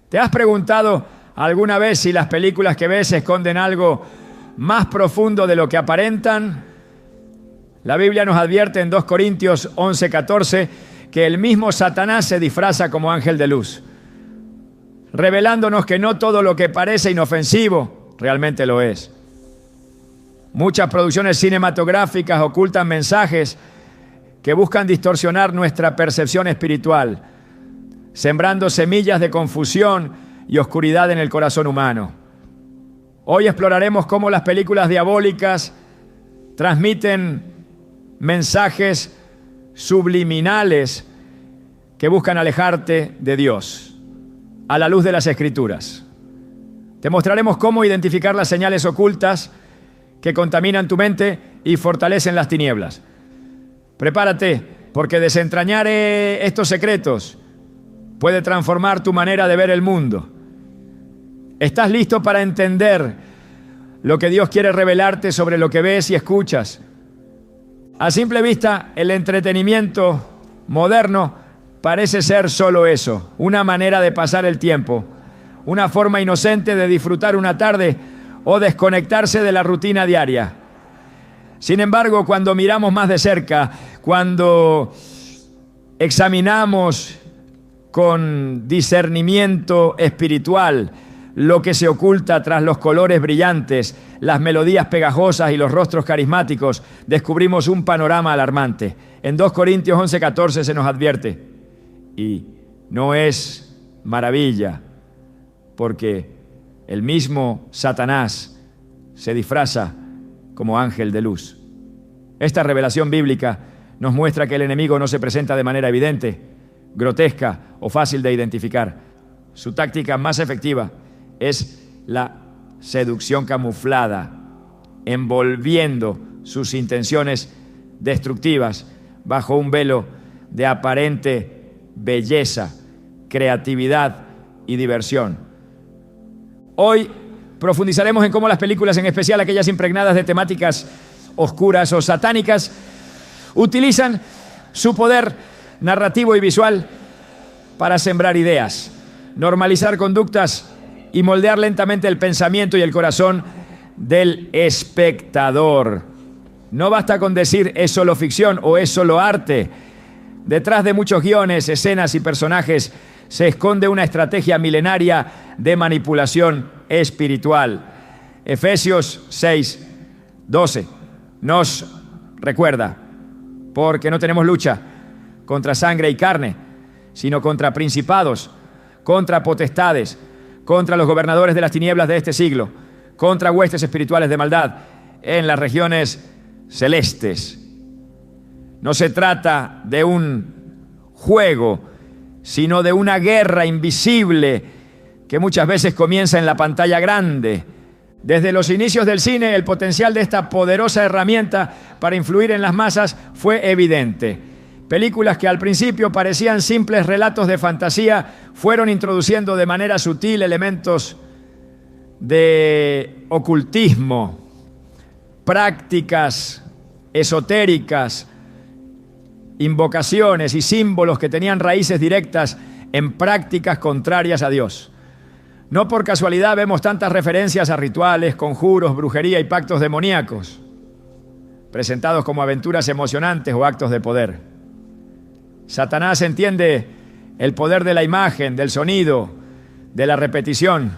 ¿Te has preguntado alguna vez si las películas que ves esconden algo más profundo de lo que aparentan? La Biblia nos advierte en 2 Corintios 11:14 que el mismo Satanás se disfraza como ángel de luz, revelándonos que no todo lo que parece inofensivo realmente lo es. Muchas producciones cinematográficas ocultan mensajes que buscan distorsionar nuestra percepción espiritual, sembrando semillas de confusión y oscuridad en el corazón humano. Hoy exploraremos cómo las películas diabólicas transmiten mensajes subliminales que buscan alejarte de Dios, a la luz de las Escrituras. Te mostraremos cómo identificar las señales ocultas que contaminan tu mente y fortalecen las tinieblas. Prepárate, porque desentrañar estos secretos puede transformar tu manera de ver el mundo. ¿Estás listo para entender lo que Dios quiere revelarte sobre lo que ves y escuchas? A simple vista, el entretenimiento moderno parece ser solo eso, una manera de pasar el tiempo, una forma inocente de disfrutar una tarde o desconectarse de la rutina diaria. Sin embargo, cuando miramos más de cerca, cuando examinamos con discernimiento espiritual lo que se oculta tras los colores brillantes, las melodías pegajosas y los rostros carismáticos, descubrimos un panorama alarmante. En 2 Corintios 11:14 se nos advierte, y no es maravilla, porque el mismo Satanás se disfraza como ángel de luz. Esta revelación bíblica nos muestra que el enemigo no se presenta de manera evidente, grotesca o fácil de identificar. Su táctica más efectiva es la seducción camuflada, envolviendo sus intenciones destructivas bajo un velo de aparente belleza, creatividad y diversión. Hoy profundizaremos en cómo las películas, en especial aquellas impregnadas de temáticas oscuras o satánicas, utilizan su poder narrativo y visual para sembrar ideas, normalizar conductas y moldear lentamente el pensamiento y el corazón del espectador. No basta con decir es solo ficción o es solo arte. Detrás de muchos guiones, escenas y personajes se esconde una estrategia milenaria de manipulación espiritual. Efesios 6:12 nos recuerda, porque no tenemos lucha contra sangre y carne, sino contra principados, contra potestades, contra los gobernadores de las tinieblas de este siglo, contra huestes espirituales de maldad en las regiones celestes. No se trata de un juego, sino de una guerra invisible que muchas veces comienza en la pantalla grande. Desde los inicios del cine, el potencial de esta poderosa herramienta para influir en las masas fue evidente. Películas que al principio parecían simples relatos de fantasía fueron introduciendo de manera sutil elementos de ocultismo, prácticas esotéricas, invocaciones y símbolos que tenían raíces directas en prácticas contrarias a Dios. No por casualidad vemos tantas referencias a rituales, conjuros, brujería y pactos demoníacos, presentados como aventuras emocionantes o actos de poder. Satanás entiende el poder de la imagen, del sonido, de la repetición.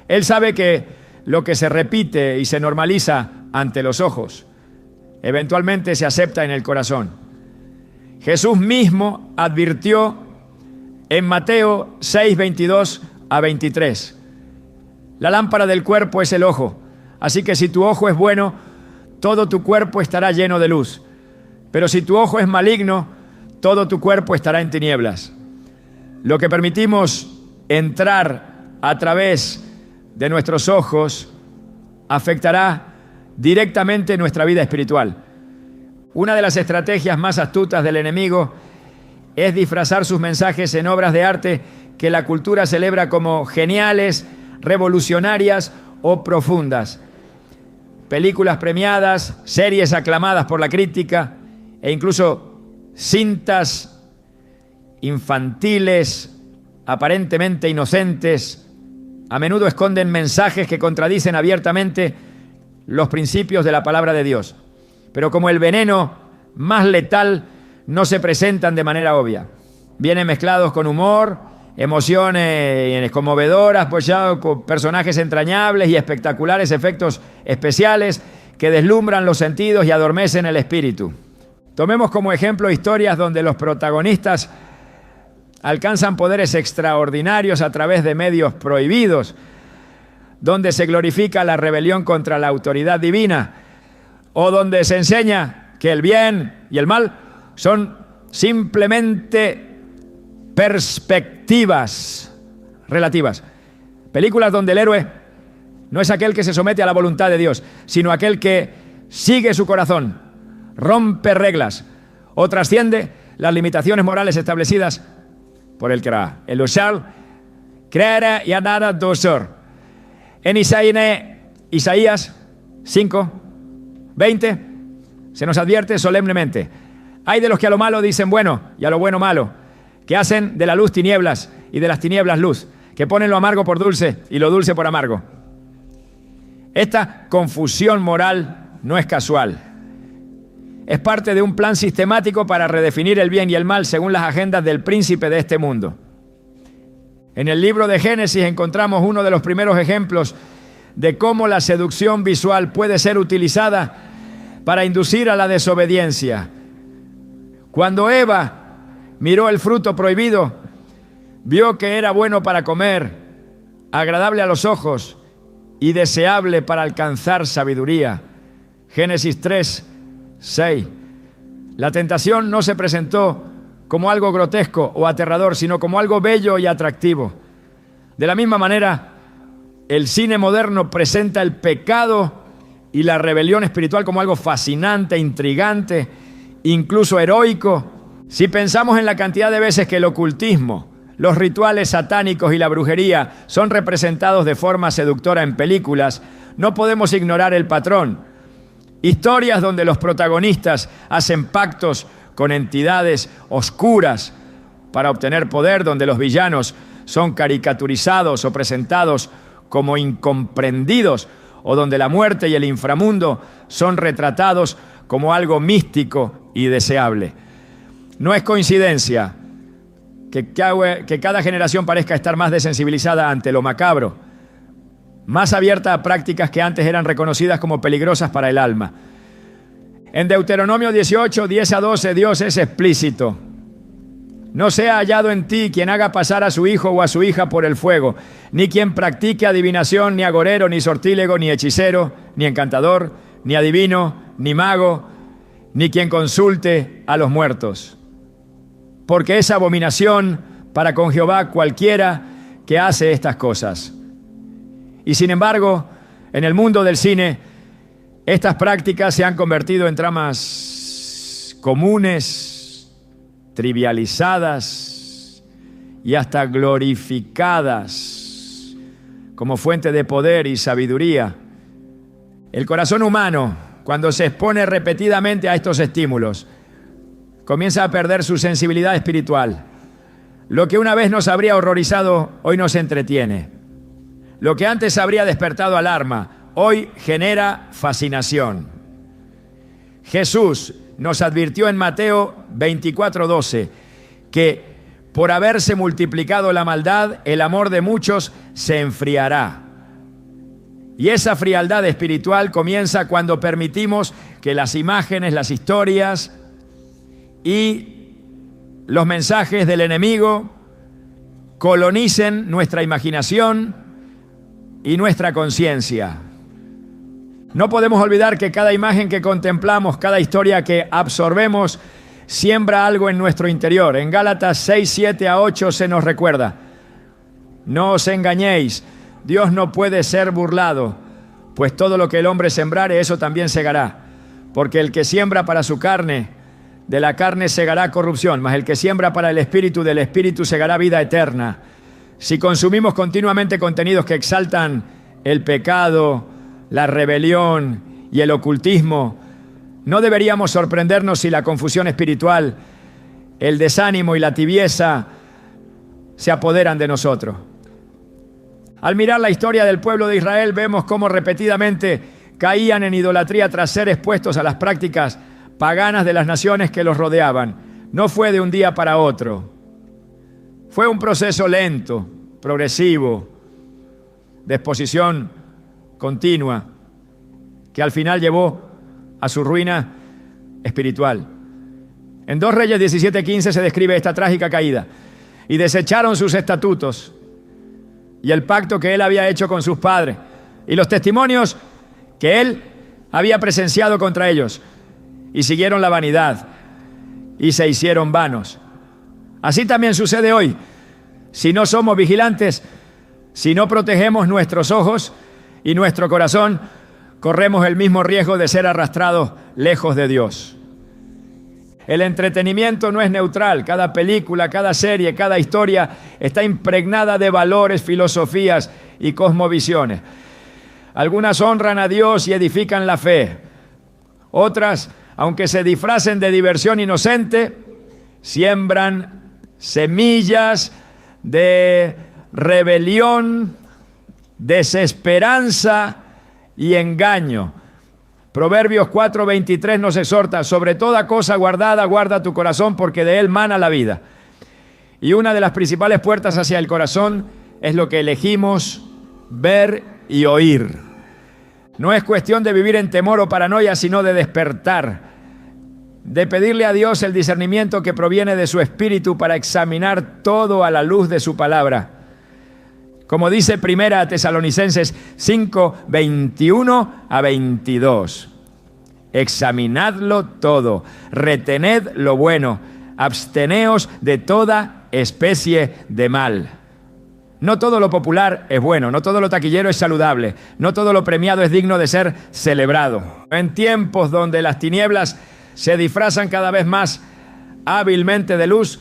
Él sabe que lo que se repite y se normaliza ante los ojos, eventualmente se acepta en el corazón. Jesús mismo advirtió en Mateo 6:22-23. La lámpara del cuerpo es el ojo, así que si tu ojo es bueno, todo tu cuerpo estará lleno de luz. Pero si tu ojo es maligno, todo tu cuerpo estará en tinieblas. Lo que permitimos entrar a través de nuestros ojos afectará directamente nuestra vida espiritual. Una de las estrategias más astutas del enemigo es disfrazar sus mensajes en obras de arte que la cultura celebra como geniales, revolucionarias o profundas. Películas premiadas, series aclamadas por la crítica e incluso cintas infantiles aparentemente inocentes, a menudo esconden mensajes que contradicen abiertamente los principios de la palabra de Dios. Pero como el veneno más letal, no se presentan de manera obvia. Vienen mezclados con humor, emociones conmovedoras, pues ya con personajes entrañables y espectaculares efectos especiales que deslumbran los sentidos y adormecen el espíritu. Tomemos como ejemplo historias donde los protagonistas alcanzan poderes extraordinarios a través de medios prohibidos, donde se glorifica la rebelión contra la autoridad divina, o donde se enseña que el bien y el mal son simplemente perspectivas relativas. Películas donde el héroe no es aquel que se somete a la voluntad de Dios, sino aquel que sigue su corazón, rompe reglas o trasciende las limitaciones morales establecidas por el Creador. El usar, creare y nada dosor. En Isaías 5:20 se nos advierte solemnemente: hay de los que a lo malo dicen bueno y a lo bueno malo, que hacen de la luz tinieblas y de las tinieblas luz, que ponen lo amargo por dulce y lo dulce por amargo. Esta confusión moral no es casual. Es parte de un plan sistemático para redefinir el bien y el mal según las agendas del príncipe de este mundo. En el libro de Génesis encontramos uno de los primeros ejemplos de cómo la seducción visual puede ser utilizada para inducir a la desobediencia. Cuando Eva miró el fruto prohibido, vio que era bueno para comer, agradable a los ojos y deseable para alcanzar sabiduría. Génesis 3:6. La tentación no se presentó como algo grotesco o aterrador, sino como algo bello y atractivo. De la misma manera, el cine moderno presenta el pecado y la rebelión espiritual como algo fascinante, intrigante, incluso heroico. Si pensamos en la cantidad de veces que el ocultismo, los rituales satánicos y la brujería son representados de forma seductora en películas, no podemos ignorar el patrón. Historias donde los protagonistas hacen pactos con entidades oscuras para obtener poder, donde los villanos son caricaturizados o presentados como incomprendidos, o donde la muerte y el inframundo son retratados como algo místico y deseable. No es coincidencia que cada generación parezca estar más desensibilizada ante lo macabro, más abierta a prácticas que antes eran reconocidas como peligrosas para el alma. En Deuteronomio 18, 10-12, Dios es explícito: no sea hallado en ti quien haga pasar a su hijo o a su hija por el fuego, ni quien practique adivinación, ni agorero, ni sortílego, ni hechicero, ni encantador, ni adivino, ni mago, ni quien consulte a los muertos. Porque es abominación para con Jehová cualquiera que hace estas cosas. Y sin embargo, en el mundo del cine, estas prácticas se han convertido en tramas comunes, trivializadas y hasta glorificadas como fuente de poder y sabiduría. El corazón humano, cuando se expone repetidamente a estos estímulos, comienza a perder su sensibilidad espiritual. Lo que una vez nos habría horrorizado, hoy nos entretiene. Lo que antes habría despertado alarma, hoy genera fascinación. Jesús nos advirtió en Mateo 24:12 que por haberse multiplicado la maldad, el amor de muchos se enfriará. Y esa frialdad espiritual comienza cuando permitimos que las imágenes, las historias y los mensajes del enemigo colonicen nuestra imaginación y nuestra conciencia. No podemos olvidar que cada imagen que contemplamos, cada historia que absorbemos, siembra algo en nuestro interior. En Gálatas 6:7-8 se nos recuerda: no os engañéis, Dios no puede ser burlado, pues todo lo que el hombre sembrare, eso también segará. Porque el que siembra para su carne, de la carne segará corrupción, mas el que siembra para el espíritu, del espíritu segará vida eterna. Si consumimos continuamente contenidos que exaltan el pecado, la rebelión y el ocultismo, no deberíamos sorprendernos si la confusión espiritual, el desánimo y la tibieza se apoderan de nosotros. Al mirar la historia del pueblo de Israel, vemos cómo repetidamente caían en idolatría tras ser expuestos a las prácticas paganas de las naciones que los rodeaban. No fue de un día para otro. Fue un proceso lento, progresivo, de exposición continua, que al final llevó a su ruina espiritual. En 2 Reyes 17:15 se describe esta trágica caída. Y desecharon sus estatutos y el pacto que él había hecho con sus padres y los testimonios que él había presenciado contra ellos, y siguieron la vanidad y se hicieron vanos. Así también sucede hoy. Si no somos vigilantes, si no protegemos nuestros ojos y nuestro corazón, corremos el mismo riesgo de ser arrastrados lejos de Dios. El entretenimiento no es neutral. Cada película, cada serie, cada historia está impregnada de valores, filosofías y cosmovisiones. Algunas honran a Dios y edifican la fe. Otras, aunque se disfracen de diversión inocente, siembran semillas de rebelión, desesperanza y engaño. Proverbios 4:23 nos exhorta: sobre toda cosa guardada, guarda tu corazón, porque de él mana la vida. Y una de las principales puertas hacia el corazón es lo que elegimos ver y oír. No es cuestión de vivir en temor o paranoia, sino de despertar, de pedirle a Dios el discernimiento que proviene de su Espíritu para examinar todo a la luz de su palabra. Como dice 1 Tesalonicenses 5:21-22. Examinadlo todo, retened lo bueno, absteneos de toda especie de mal. No todo lo popular es bueno, no todo lo taquillero es saludable, no todo lo premiado es digno de ser celebrado. En tiempos donde las tinieblas se disfrazan cada vez más hábilmente de luz,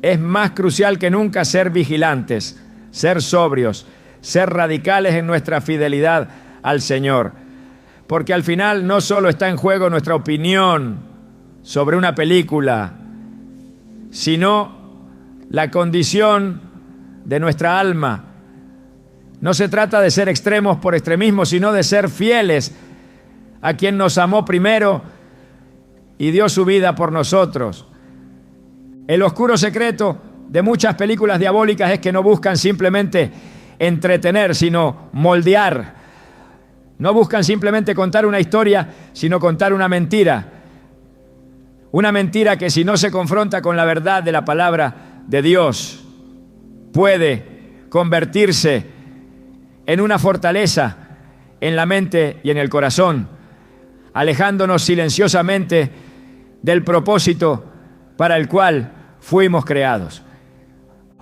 es más crucial que nunca ser vigilantes, ser sobrios, ser radicales en nuestra fidelidad al Señor. Porque al final no solo está en juego nuestra opinión sobre una película, sino la condición de nuestra alma. No se trata de ser extremos por extremismo, sino de ser fieles a quien nos amó primero y dio su vida por nosotros. El oscuro secreto de muchas películas diabólicas es que no buscan simplemente entretener, sino moldear. No buscan simplemente contar una historia, sino contar una mentira. Una mentira que, si no se confronta con la verdad de la palabra de Dios, puede convertirse en una fortaleza en la mente y en el corazón, alejándonos silenciosamente del propósito para el cual fuimos creados.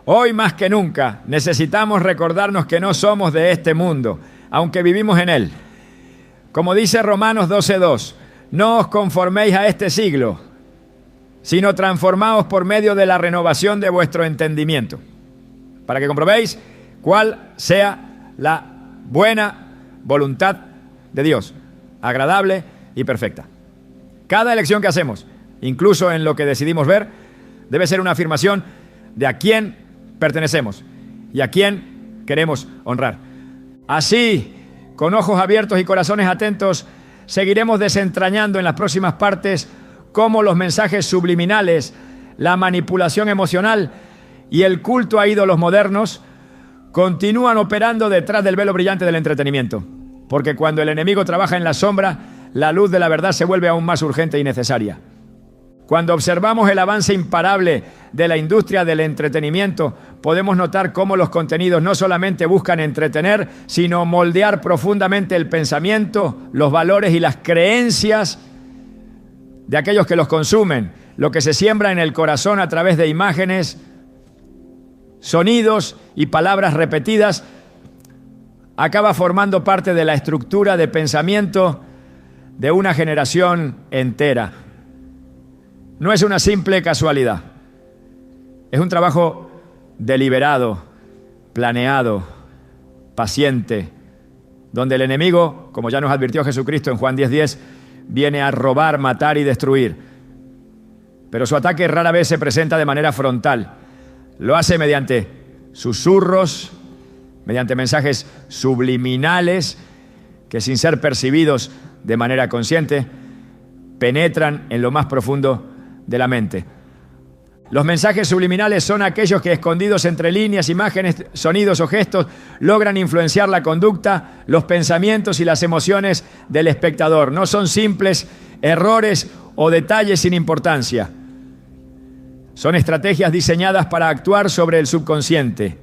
Hoy más que nunca necesitamos recordarnos que no somos de este mundo, aunque vivimos en él. Como dice Romanos 12:2, no os conforméis a este siglo, sino transformaos por medio de la renovación de vuestro entendimiento, para que comprobéis cuál sea la buena voluntad de Dios, agradable y perfecta. Cada elección que hacemos, incluso en lo que decidimos ver, debe ser una afirmación de a quién pertenecemos y a quién queremos honrar. Así, con ojos abiertos y corazones atentos, seguiremos desentrañando en las próximas partes cómo los mensajes subliminales, la manipulación emocional y el culto a ídolos modernos continúan operando detrás del velo brillante del entretenimiento. Porque cuando el enemigo trabaja en la sombra, la luz de la verdad se vuelve aún más urgente y necesaria. Cuando observamos el avance imparable de la industria del entretenimiento, podemos notar cómo los contenidos no solamente buscan entretener, sino moldear profundamente el pensamiento, los valores y las creencias de aquellos que los consumen. Lo que se siembra en el corazón a través de imágenes, sonidos y palabras repetidas acaba formando parte de la estructura de pensamiento de una generación entera. No es una simple casualidad. Es un trabajo deliberado, planeado, paciente, donde el enemigo, como ya nos advirtió Jesucristo en Juan 10:10, viene a robar, matar y destruir. Pero su ataque rara vez se presenta de manera frontal. Lo hace mediante susurros, mediante mensajes subliminales que sin ser percibidos de manera consciente, penetran en lo más profundo de la mente. Los mensajes subliminales son aquellos que, escondidos entre líneas, imágenes, sonidos o gestos, logran influenciar la conducta, los pensamientos y las emociones del espectador. No son simples errores o detalles sin importancia. Son estrategias diseñadas para actuar sobre el subconsciente,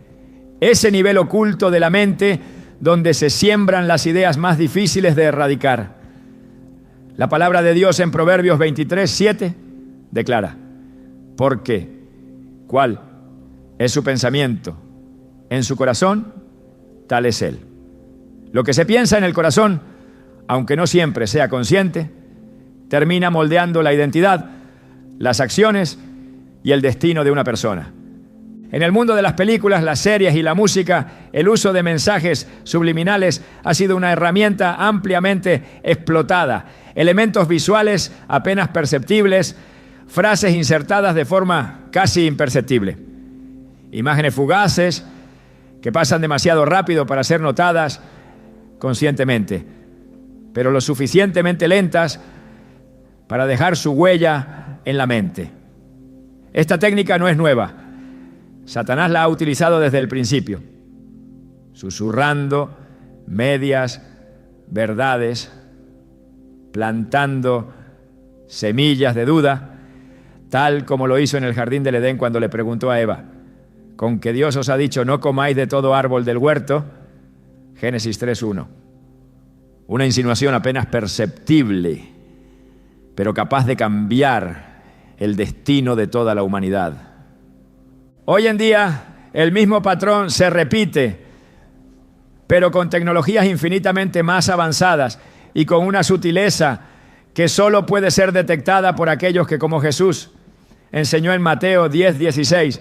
ese nivel oculto de la mente donde se siembran las ideas más difíciles de erradicar. La palabra de Dios en Proverbios 23:7 declara: ¿por qué? ¿Cuál es su pensamiento? En su corazón, tal es él. Lo que se piensa en el corazón, aunque no siempre sea consciente, termina moldeando la identidad, las acciones y el destino de una persona. En el mundo de las películas, las series y la música, el uso de mensajes subliminales ha sido una herramienta ampliamente explotada. Elementos visuales apenas perceptibles, frases insertadas de forma casi imperceptible, imágenes fugaces que pasan demasiado rápido para ser notadas conscientemente, pero lo suficientemente lentas para dejar su huella en la mente. Esta técnica no es nueva. Satanás la ha utilizado desde el principio, susurrando medias verdades, plantando semillas de duda, tal como lo hizo en el jardín del Edén cuando le preguntó a Eva: ¿con que Dios os ha dicho no comáis de todo árbol del huerto? Génesis 3:1. Una insinuación apenas perceptible, pero capaz de cambiar el destino de toda la humanidad. Hoy en día el mismo patrón se repite, pero con tecnologías infinitamente más avanzadas y con una sutileza que solo puede ser detectada por aquellos que, como Jesús enseñó en Mateo 10:16,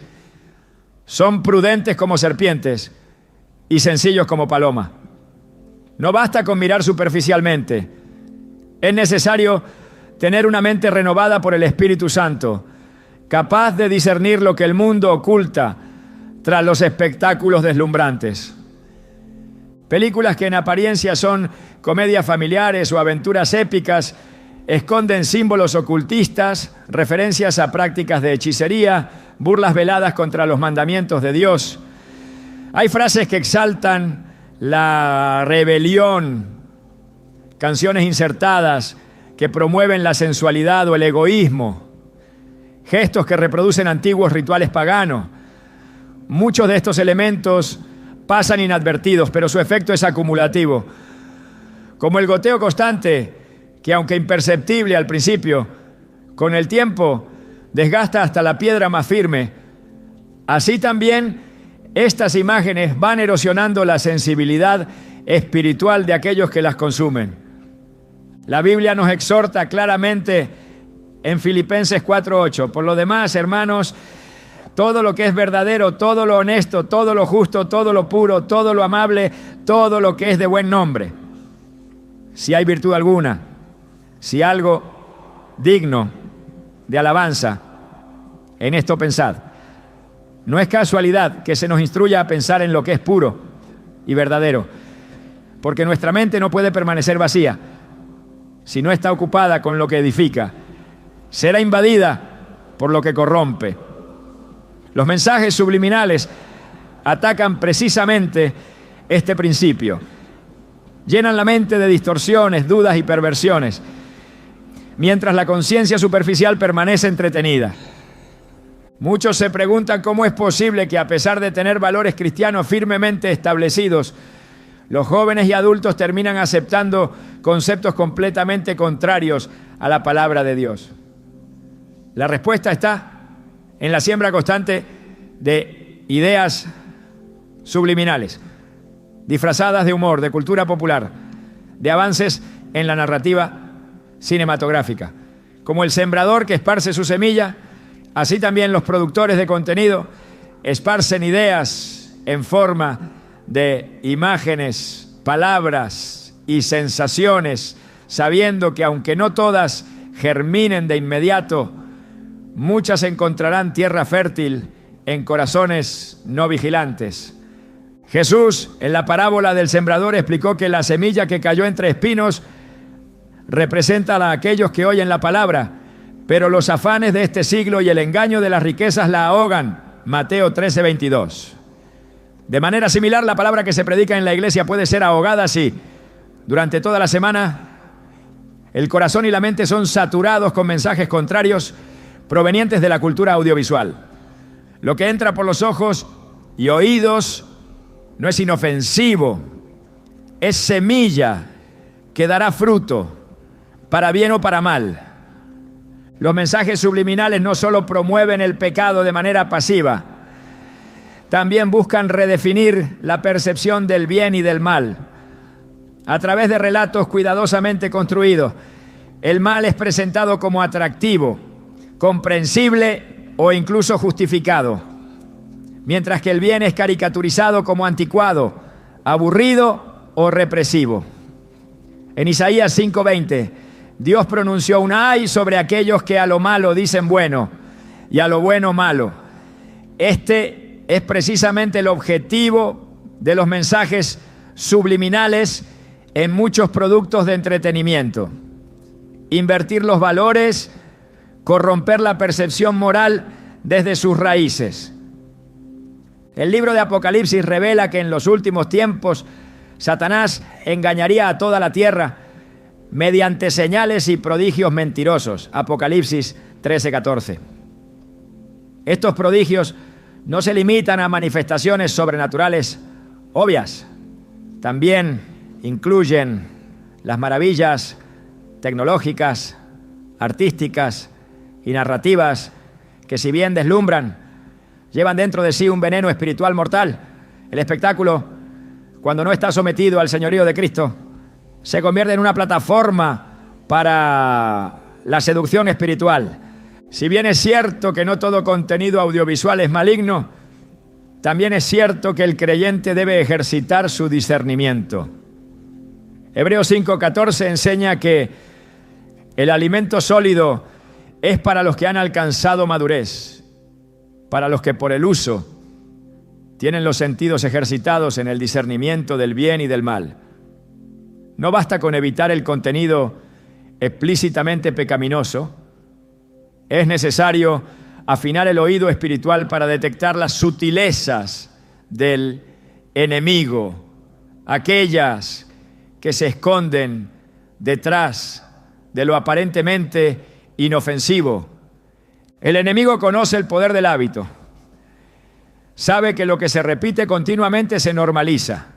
son prudentes como serpientes y sencillos como paloma. No basta con mirar superficialmente. Es necesario tener una mente renovada por el Espíritu Santo, capaz de discernir lo que el mundo oculta tras los espectáculos deslumbrantes. Películas que en apariencia son comedias familiares o aventuras épicas esconden símbolos ocultistas, referencias a prácticas de hechicería, burlas veladas contra los mandamientos de Dios. Hay frases que exaltan la rebelión, canciones insertadas que promueven la sensualidad o el egoísmo, gestos que reproducen antiguos rituales paganos. Muchos de estos elementos pasan inadvertidos, pero su efecto es acumulativo. Como el goteo constante, que aunque imperceptible al principio, con el tiempo desgasta hasta la piedra más firme, así también estas imágenes van erosionando la sensibilidad espiritual de aquellos que las consumen. La Biblia nos exhorta claramente en Filipenses 4:8: por lo demás, hermanos, todo lo que es verdadero, todo lo honesto, todo lo justo, todo lo puro, todo lo amable, todo lo que es de buen nombre, si hay virtud alguna, si algo digno de alabanza, en esto pensad. No es casualidad que se nos instruya a pensar en lo que es puro y verdadero, porque nuestra mente no puede permanecer vacía si no está ocupada con lo que edifica. Será invadida por lo que corrompe. Los mensajes subliminales atacan precisamente este principio. Llenan la mente de distorsiones, dudas y perversiones, mientras la conciencia superficial permanece entretenida. Muchos se preguntan cómo es posible que, a pesar de tener valores cristianos firmemente establecidos, los jóvenes y adultos terminan aceptando conceptos completamente contrarios a la palabra de Dios. La respuesta está en la siembra constante de ideas subliminales, disfrazadas de humor, de cultura popular, de avances en la narrativa cinematográfica. Como el sembrador que esparce su semilla, así también los productores de contenido esparcen ideas en forma de imágenes, palabras y sensaciones, sabiendo que aunque no todas germinen de inmediato, muchas encontrarán tierra fértil en corazones no vigilantes. Jesús, en la parábola del sembrador, explicó que la semilla que cayó entre espinos representa a aquellos que oyen la palabra, pero los afanes de este siglo y el engaño de las riquezas la ahogan. Mateo 13:22. De manera similar, la palabra que se predica en la iglesia puede ser ahogada si durante toda la semana el corazón y la mente son saturados con mensajes contrarios provenientes de la cultura audiovisual. Lo que entra por los ojos y oídos no es inofensivo, es semilla que dará fruto, para bien o para mal. Los mensajes subliminales no solo promueven el pecado de manera pasiva, también buscan redefinir la percepción del bien y del mal. A través de relatos cuidadosamente construidos, el mal es presentado como atractivo, comprensible o incluso justificado, mientras que el bien es caricaturizado como anticuado, aburrido o represivo. En Isaías 5:20, Dios pronunció un ay sobre aquellos que a lo malo dicen bueno y a lo bueno malo. Este es precisamente el objetivo de los mensajes subliminales en muchos productos de entretenimiento. Invertir los valores, corromper la percepción moral desde sus raíces. El libro de Apocalipsis revela que en los últimos tiempos Satanás engañaría a toda la tierra mediante señales y prodigios mentirosos. Apocalipsis 13:14. Estos prodigios no se limitan a manifestaciones sobrenaturales obvias, también incluyen las maravillas tecnológicas, artísticas y narrativas que, si bien deslumbran, llevan dentro de sí un veneno espiritual mortal. El espectáculo, cuando no está sometido al señorío de Cristo, se convierte en una plataforma para la seducción espiritual. Si bien es cierto que no todo contenido audiovisual es maligno, también es cierto que el creyente debe ejercitar su discernimiento. Hebreos 5:14 enseña que el alimento sólido es para los que han alcanzado madurez, para los que por el uso tienen los sentidos ejercitados en el discernimiento del bien y del mal. No basta con evitar el contenido explícitamente pecaminoso. Es necesario afinar el oído espiritual para detectar las sutilezas del enemigo, aquellas que se esconden detrás de lo aparentemente inofensivo. El enemigo conoce el poder del hábito. Sabe que lo que se repite continuamente se normaliza.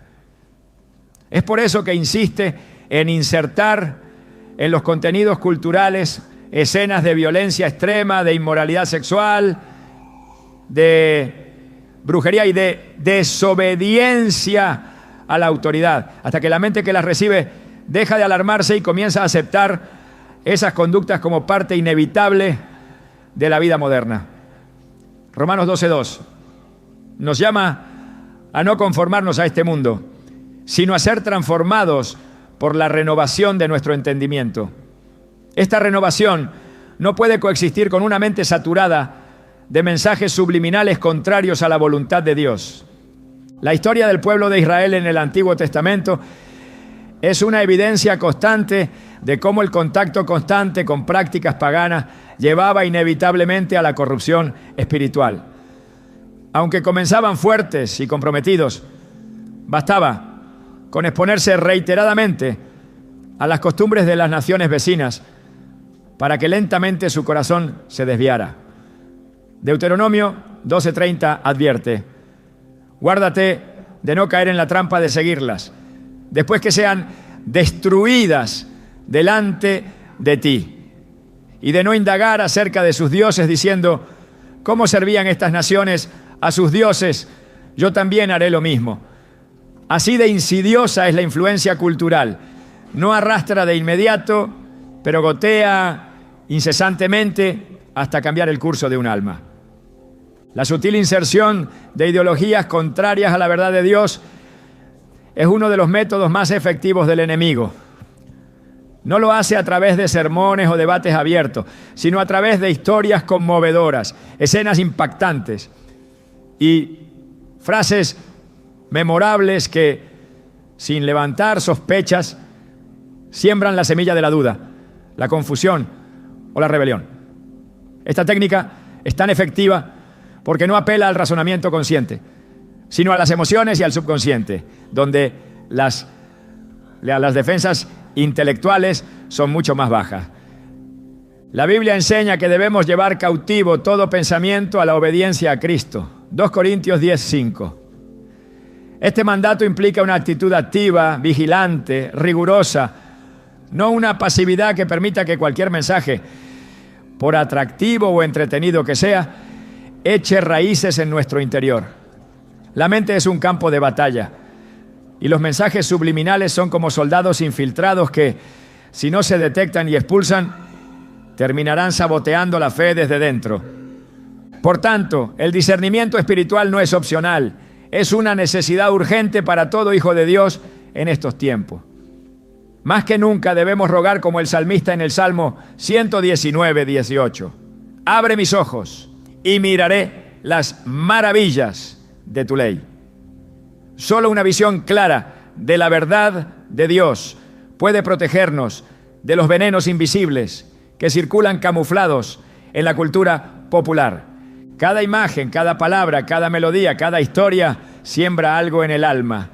Es por eso que insiste en insertar en los contenidos culturales escenas de violencia extrema, de inmoralidad sexual, de brujería y de desobediencia a la autoridad, hasta que la mente que las recibe deja de alarmarse y comienza a aceptar esas conductas como parte inevitable de la vida moderna. Romanos 12:2 nos llama a no conformarnos a este mundo, sino a ser transformados por la renovación de nuestro entendimiento. Esta renovación no puede coexistir con una mente saturada de mensajes subliminales contrarios a la voluntad de Dios. La historia del pueblo de Israel en el Antiguo Testamento es una evidencia constante de cómo el contacto constante con prácticas paganas llevaba inevitablemente a la corrupción espiritual. Aunque comenzaban fuertes y comprometidos, bastaba con exponerse reiteradamente a las costumbres de las naciones vecinas para que lentamente su corazón se desviara. Deuteronomio 12:30 advierte: guárdate de no caer en la trampa de seguirlas, después que sean destruidas delante de ti, y de no indagar acerca de sus dioses diciendo: ¿cómo servían estas naciones a sus dioses? Yo también haré lo mismo. Así de insidiosa es la influencia cultural. No arrastra de inmediato, pero gotea incesantemente hasta cambiar el curso de un alma. La sutil inserción de ideologías contrarias a la verdad de Dios es uno de los métodos más efectivos del enemigo. No lo hace a través de sermones o debates abiertos, sino a través de historias conmovedoras, escenas impactantes, y frases memorables que, sin levantar sospechas, siembran la semilla de la duda, la confusión o la rebelión. Esta técnica es tan efectiva porque no apela al razonamiento consciente, sino a las emociones y al subconsciente, donde las defensas intelectuales son mucho más bajas. La Biblia enseña que debemos llevar cautivo todo pensamiento a la obediencia a Cristo. 2 Corintios 10:5. Este mandato implica una actitud activa, vigilante, rigurosa, no una pasividad que permita que cualquier mensaje, por atractivo o entretenido que sea, eche raíces en nuestro interior. La mente es un campo de batalla y los mensajes subliminales son como soldados infiltrados que, si no se detectan y expulsan, terminarán saboteando la fe desde dentro. Por tanto, el discernimiento espiritual no es opcional, es una necesidad urgente para todo hijo de Dios en estos tiempos. Más que nunca debemos rogar como el salmista en el Salmo 119:18. Abre mis ojos y miraré las maravillas de tu ley. Solo una visión clara de la verdad de Dios puede protegernos de los venenos invisibles que circulan camuflados en la cultura popular. Cada imagen, cada palabra, cada melodía, cada historia siembra algo en el alma.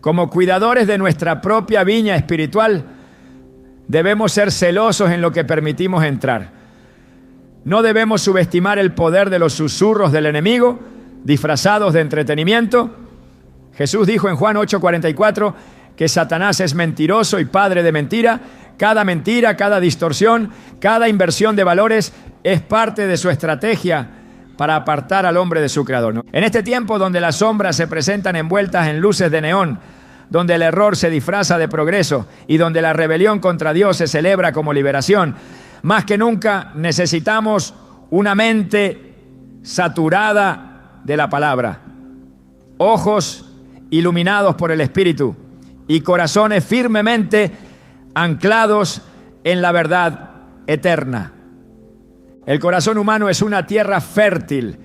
Como cuidadores de nuestra propia viña espiritual, debemos ser celosos en lo que permitimos entrar. No debemos subestimar el poder de los susurros del enemigo, disfrazados de entretenimiento. Jesús dijo en Juan 8:44 que Satanás es mentiroso y padre de mentira. Cada mentira, cada distorsión, cada inversión de valores es parte de su estrategia para apartar al hombre de su creador. En este tiempo donde las sombras se presentan envueltas en luces de neón, donde el error se disfraza de progreso y donde la rebelión contra Dios se celebra como liberación, más que nunca necesitamos una mente saturada de la palabra, ojos iluminados por el Espíritu y corazones firmemente anclados en la verdad eterna. El corazón humano es una tierra fértil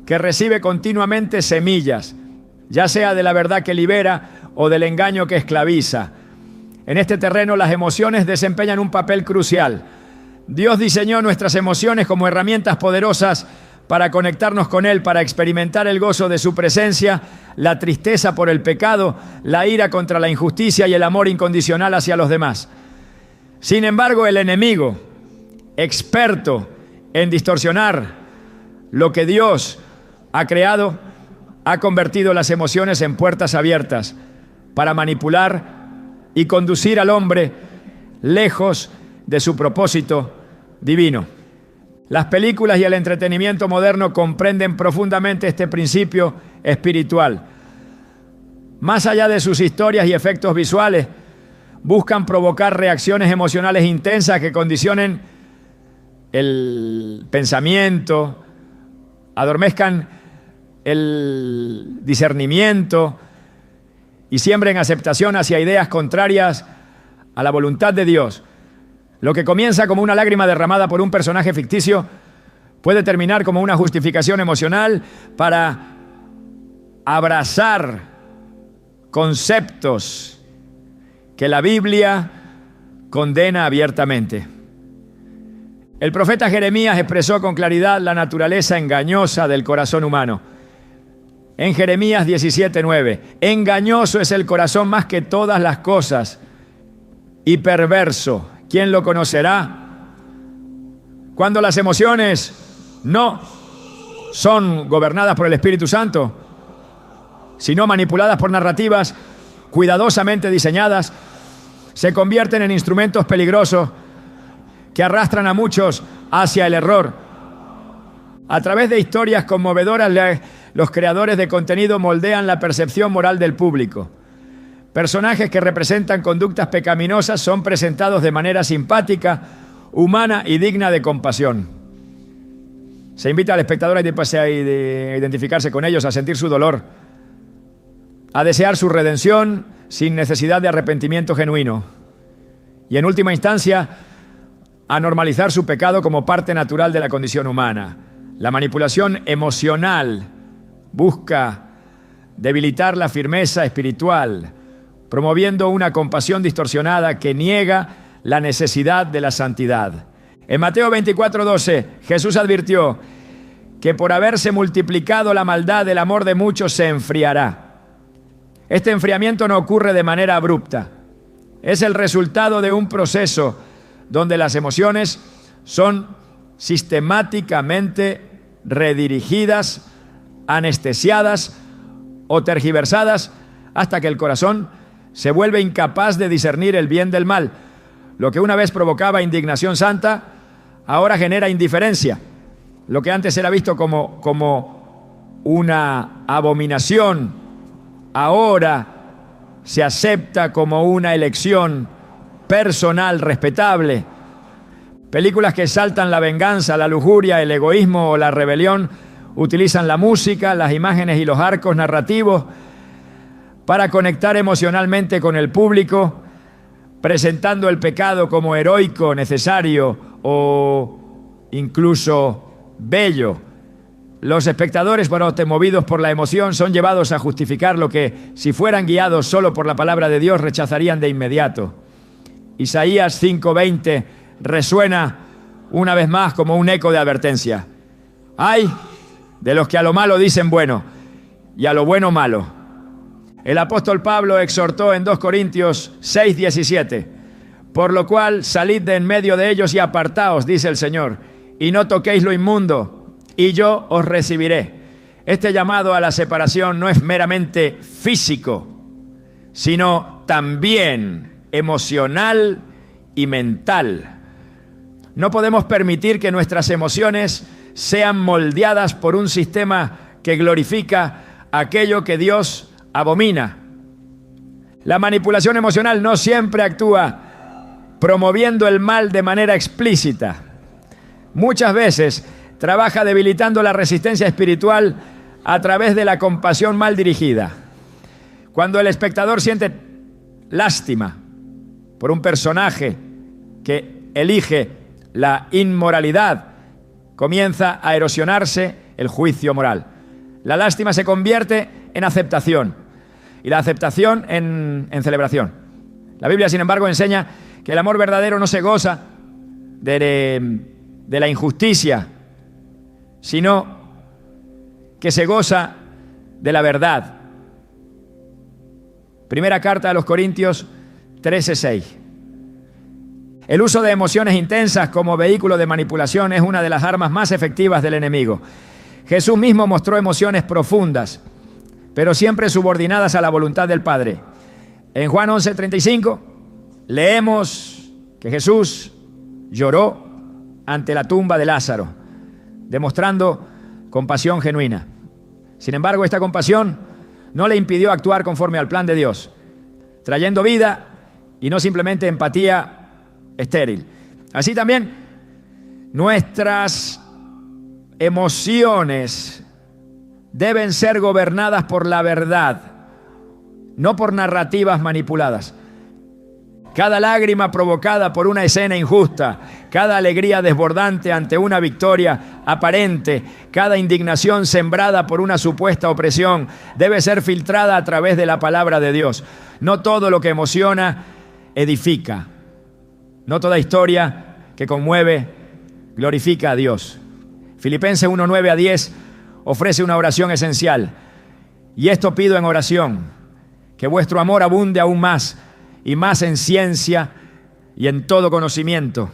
que recibe continuamente semillas, ya sea de la verdad que libera o del engaño que esclaviza. En este terreno las emociones desempeñan un papel crucial. Dios diseñó nuestras emociones como herramientas poderosas para conectarnos con Él, para experimentar el gozo de su presencia, la tristeza por el pecado, la ira contra la injusticia y el amor incondicional hacia los demás. Sin embargo, el enemigo, experto en distorsionar lo que Dios ha creado, ha convertido las emociones en puertas abiertas para manipular y conducir al hombre lejos de su propósito divino. Las películas y el entretenimiento moderno comprenden profundamente este principio espiritual. Más allá de sus historias y efectos visuales, buscan provocar reacciones emocionales intensas que condicionen el pensamiento, adormezcan el discernimiento y siembren aceptación hacia ideas contrarias a la voluntad de Dios. Lo que comienza como una lágrima derramada por un personaje ficticio puede terminar como una justificación emocional para abrazar conceptos que la Biblia condena abiertamente. El profeta Jeremías expresó con claridad la naturaleza engañosa del corazón humano. En Jeremías 17:9, engañoso es el corazón más que todas las cosas y perverso. ¿Quién lo conocerá? Cuando las emociones no son gobernadas por el Espíritu Santo, sino manipuladas por narrativas cuidadosamente diseñadas, se convierten en instrumentos peligrosos que arrastran a muchos hacia el error. A través de historias conmovedoras, los creadores de contenido moldean la percepción moral del público. Personajes que representan conductas pecaminosas son presentados de manera simpática, humana y digna de compasión. Se invita al espectador a identificarse con ellos, a sentir su dolor, a desear su redención sin necesidad de arrepentimiento genuino y, en última instancia, a normalizar su pecado como parte natural de la condición humana. La manipulación emocional busca debilitar la firmeza espiritual, promoviendo una compasión distorsionada que niega la necesidad de la santidad. En Mateo 24:12, Jesús advirtió que por haberse multiplicado la maldad, el amor de muchos se enfriará. Este enfriamiento no ocurre de manera abrupta. Es el resultado de un proceso donde las emociones son sistemáticamente redirigidas, anestesiadas o tergiversadas hasta que el corazón se vuelve incapaz de discernir el bien del mal. Lo que una vez provocaba indignación santa, ahora genera indiferencia. Lo que antes era visto como una abominación, ahora se acepta como una elección personal respetable. Películas que exaltan la venganza, la lujuria, el egoísmo o la rebelión utilizan la música, las imágenes y los arcos narrativos para conectar emocionalmente con el público, presentando el pecado como heroico, necesario o incluso bello. Los espectadores, movidos por la emoción, son llevados a justificar lo que, si fueran guiados solo por la palabra de Dios, rechazarían de inmediato. Isaías 5:20 resuena una vez más como un eco de advertencia. ¡Ay de los que a lo malo dicen bueno y a lo bueno malo! El apóstol Pablo exhortó en 2 Corintios 6:17, por lo cual salid de en medio de ellos y apartaos, dice el Señor, y no toquéis lo inmundo, y yo os recibiré. Este llamado a la separación no es meramente físico, sino también emocional y mental. No podemos permitir que nuestras emociones sean moldeadas por un sistema que glorifica aquello que Dios abomina. La manipulación emocional no siempre actúa promoviendo el mal de manera explícita. Muchas veces trabaja debilitando la resistencia espiritual a través de la compasión mal dirigida. Cuando el espectador siente lástima por un personaje que elige la inmoralidad, comienza a erosionarse el juicio moral. La lástima se convierte en aceptación y la aceptación en celebración. La Biblia, sin embargo, enseña que el amor verdadero no se goza de la injusticia, sino que se goza de la verdad. Primera carta a los Corintios 13:6. El uso de emociones intensas como vehículo de manipulación es una de las armas más efectivas del enemigo. Jesús mismo mostró emociones profundas, pero siempre subordinadas a la voluntad del Padre. En Juan 11:35 leemos que Jesús lloró ante la tumba de Lázaro, demostrando compasión genuina. Sin embargo, esta compasión no le impidió actuar conforme al plan de Dios, trayendo vida y no simplemente empatía estéril. Así también, nuestras emociones deben ser gobernadas por la verdad, no por narrativas manipuladas. Cada lágrima provocada por una escena injusta, cada alegría desbordante ante una victoria aparente, cada indignación sembrada por una supuesta opresión, debe ser filtrada a través de la palabra de Dios. No todo lo que emociona edifica. No toda historia que conmueve glorifica a Dios. Filipenses 1:9-10 ofrece una oración esencial. Y esto pido en oración, que vuestro amor abunde aún más y más en ciencia y en todo conocimiento,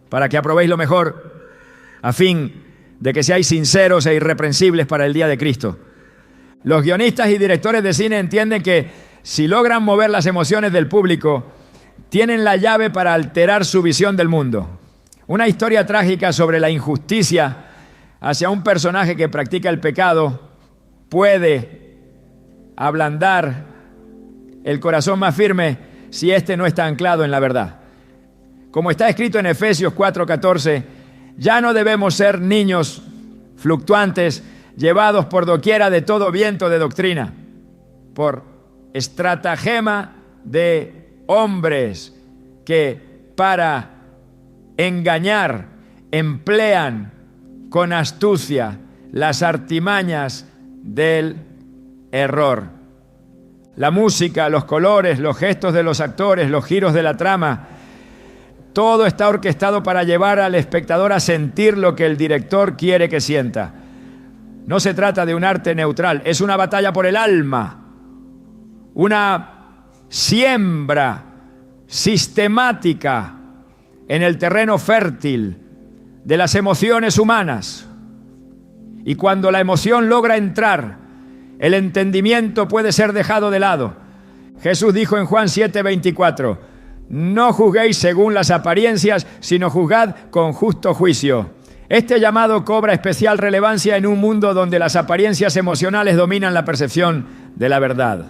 para que aprobéis lo mejor, a fin de que seáis sinceros e irreprensibles para el día de Cristo. Los guionistas y directores de cine entienden que si logran mover las emociones del público, tienen la llave para alterar su visión del mundo. Una historia trágica sobre la injusticia hacia un personaje que practica el pecado puede ablandar el corazón más firme si éste no está anclado en la verdad. Como está escrito en Efesios 4:14, ya no debemos ser niños fluctuantes, llevados por doquiera de todo viento de doctrina, por estratagema de hombres que para engañar emplean con astucia las artimañas del error. La música, los colores, los gestos de los actores, los giros de la trama, todo está orquestado para llevar al espectador a sentir lo que el director quiere que sienta. No se trata de un arte neutral, es una batalla por el alma, una siembra sistemática en el terreno fértil de las emociones humanas. Y cuando la emoción logra entrar, el entendimiento puede ser dejado de lado. Jesús dijo en Juan 7:24, no juzguéis según las apariencias, sino juzgad con justo juicio. Este llamado cobra especial relevancia en un mundo donde las apariencias emocionales dominan la percepción de la verdad.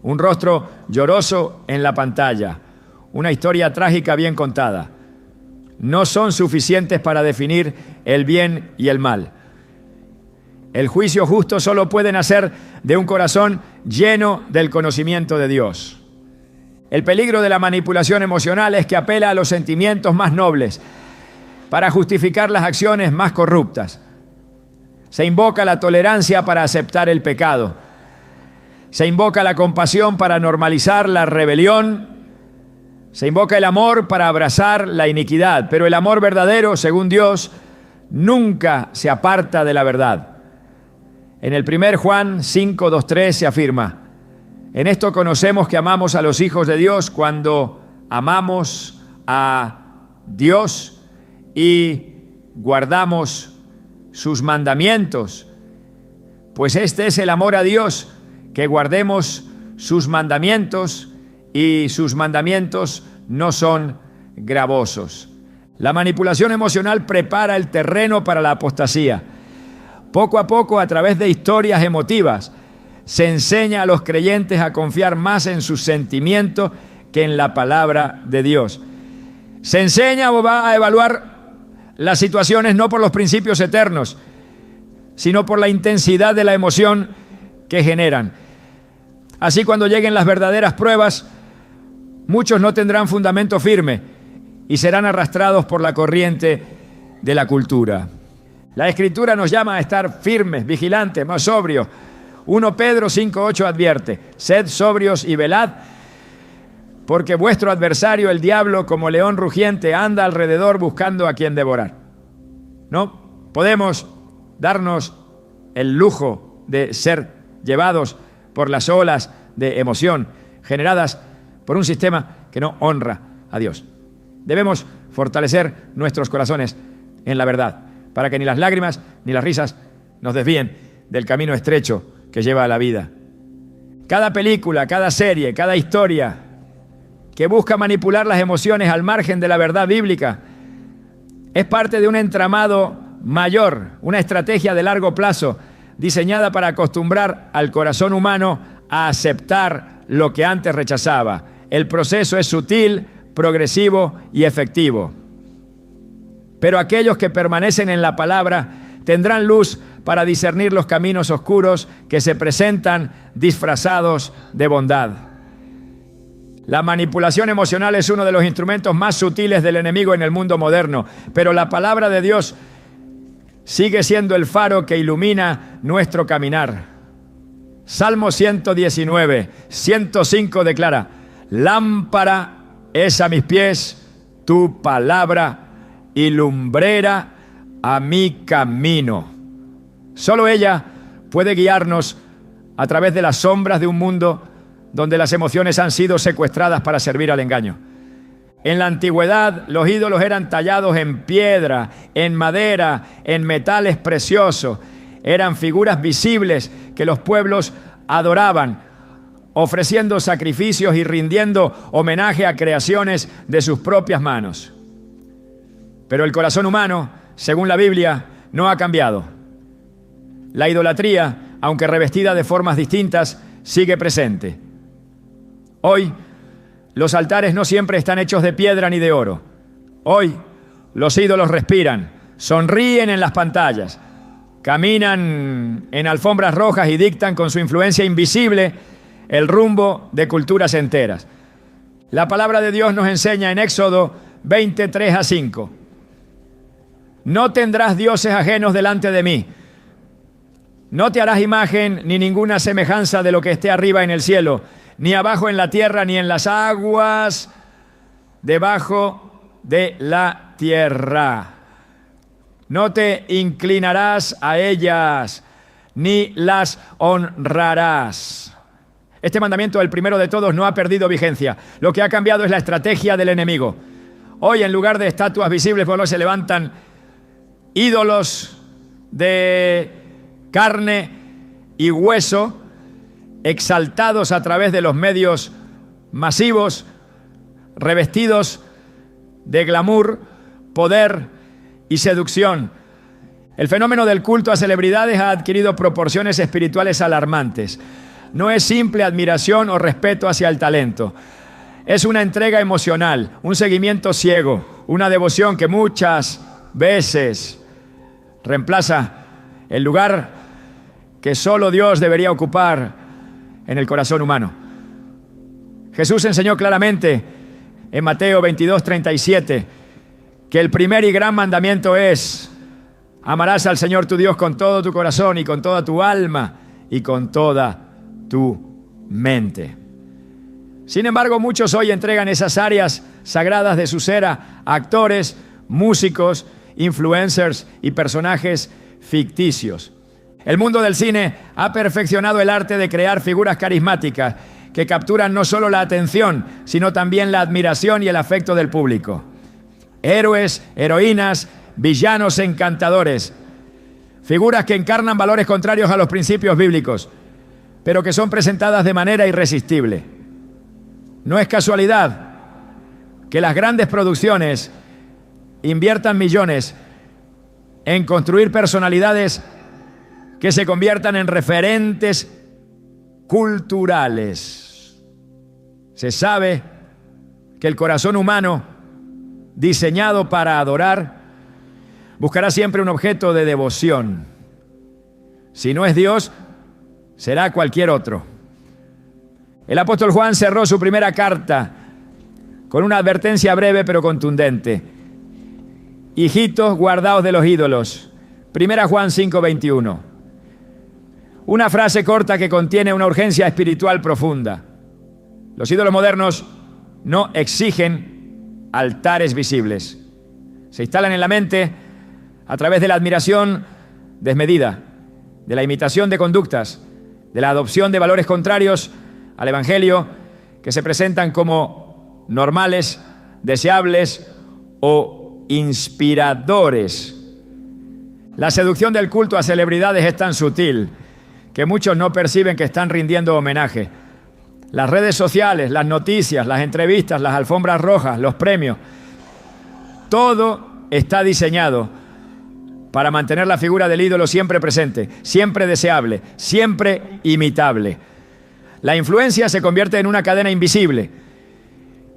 Un rostro lloroso en la pantalla, una historia trágica bien contada, no son suficientes para definir el bien y el mal. El juicio justo solo puede nacer de un corazón lleno del conocimiento de Dios. El peligro de la manipulación emocional es que apela a los sentimientos más nobles para justificar las acciones más corruptas. Se invoca la tolerancia para aceptar el pecado. Se invoca la compasión para normalizar la rebelión. Se invoca el amor para abrazar la iniquidad. Pero el amor verdadero, según Dios, nunca se aparta de la verdad. En el 1 Juan 5:2-3 se afirma: en esto conocemos que amamos a los hijos de Dios cuando amamos a Dios y guardamos sus mandamientos. Pues este es el amor a Dios, que guardemos sus mandamientos, y sus mandamientos no son gravosos. La manipulación emocional prepara el terreno para la apostasía. Poco a poco, a través de historias emotivas, se enseña a los creyentes a confiar más en sus sentimientos que en la palabra de Dios. Se enseña o va a evaluar las situaciones no por los principios eternos, sino por la intensidad de la emoción que generan. Así, cuando lleguen las verdaderas pruebas, muchos no tendrán fundamento firme y serán arrastrados por la corriente de la cultura. La Escritura nos llama a estar firmes, vigilantes, más sobrios. 1 Pedro 5:8 advierte: sed sobrios y velad, porque vuestro adversario, el diablo, como león rugiente, anda alrededor buscando a quien devorar. No podemos darnos el lujo de ser llevados por las olas de emoción generadas por un sistema que no honra a Dios. Debemos fortalecer nuestros corazones en la verdad, para que ni las lágrimas ni las risas nos desvíen del camino estrecho que lleva a la vida. Cada película, cada serie, cada historia que busca manipular las emociones al margen de la verdad bíblica es parte de un entramado mayor, una estrategia de largo plazo diseñada para acostumbrar al corazón humano a aceptar lo que antes rechazaba. El proceso es sutil, progresivo y efectivo. Pero aquellos que permanecen en la palabra tendrán luz para discernir los caminos oscuros que se presentan disfrazados de bondad. La manipulación emocional es uno de los instrumentos más sutiles del enemigo en el mundo moderno, pero la palabra de Dios sigue siendo el faro que ilumina nuestro caminar. Salmo 119, 105 declara: lámpara es a mis pies tu palabra y lumbrera a mi camino. Solo ella puede guiarnos a través de las sombras de un mundo donde las emociones han sido secuestradas para servir al engaño. En la antigüedad, los ídolos eran tallados en piedra, en madera, en metales preciosos. Eran figuras visibles que los pueblos adoraban, ofreciendo sacrificios y rindiendo homenaje a creaciones de sus propias manos. Pero el corazón humano, según la Biblia, no ha cambiado. La idolatría, aunque revestida de formas distintas, sigue presente. Hoy, los altares no siempre están hechos de piedra ni de oro. Hoy, los ídolos respiran, sonríen en las pantallas, caminan en alfombras rojas y dictan con su influencia invisible el rumbo de culturas enteras. La palabra de Dios nos enseña en Éxodo 23-5. No tendrás dioses ajenos delante de mí. No te harás imagen ni ninguna semejanza de lo que esté arriba en el cielo, ni abajo en la tierra, ni en las aguas debajo de la tierra. No te inclinarás a ellas, ni las honrarás. Este mandamiento, el primero de todos, no ha perdido vigencia. Lo que ha cambiado es la estrategia del enemigo. Hoy, en lugar de estatuas visibles, se levantan ídolos de carne y hueso, exaltados a través de los medios masivos, revestidos de glamour, poder y seducción. El fenómeno del culto a celebridades ha adquirido proporciones espirituales alarmantes. No es simple admiración o respeto hacia el talento. Es una entrega emocional, un seguimiento ciego, una devoción que muchas veces reemplaza el lugar que solo Dios debería ocupar en el corazón humano. Jesús enseñó claramente en Mateo 22:37 que el primer y gran mandamiento es: amarás al Señor tu Dios con todo tu corazón y con toda tu alma y con toda tu mente. Sin embargo, muchos hoy entregan esas áreas sagradas de su ser a actores, músicos, influencers y personajes ficticios. El mundo del cine ha perfeccionado el arte de crear figuras carismáticas que capturan no solo la atención, sino también la admiración y el afecto del público. Héroes, heroínas, villanos encantadores, figuras que encarnan valores contrarios a los principios bíblicos, pero que son presentadas de manera irresistible. No es casualidad que las grandes producciones inviertan millones en construir personalidades que se conviertan en referentes culturales. Se sabe que el corazón humano, diseñado para adorar, buscará siempre un objeto de devoción. Si no es Dios, será cualquier otro. El apóstol Juan cerró su primera carta con una advertencia breve pero contundente. Hijitos, guardaos de los ídolos. Primera Juan 5:21. Una frase corta que contiene una urgencia espiritual profunda. Los ídolos modernos no exigen altares visibles. Se instalan en la mente a través de la admiración desmedida, de la imitación de conductas, de la adopción de valores contrarios al Evangelio que se presentan como normales, deseables o inspiradores. La seducción del culto a celebridades es tan sutil que muchos no perciben que están rindiendo homenaje. Las redes sociales, las noticias, las entrevistas, las alfombras rojas, los premios, todo está diseñado para mantener la figura del ídolo siempre presente, siempre deseable, siempre imitable. La influencia se convierte en una cadena invisible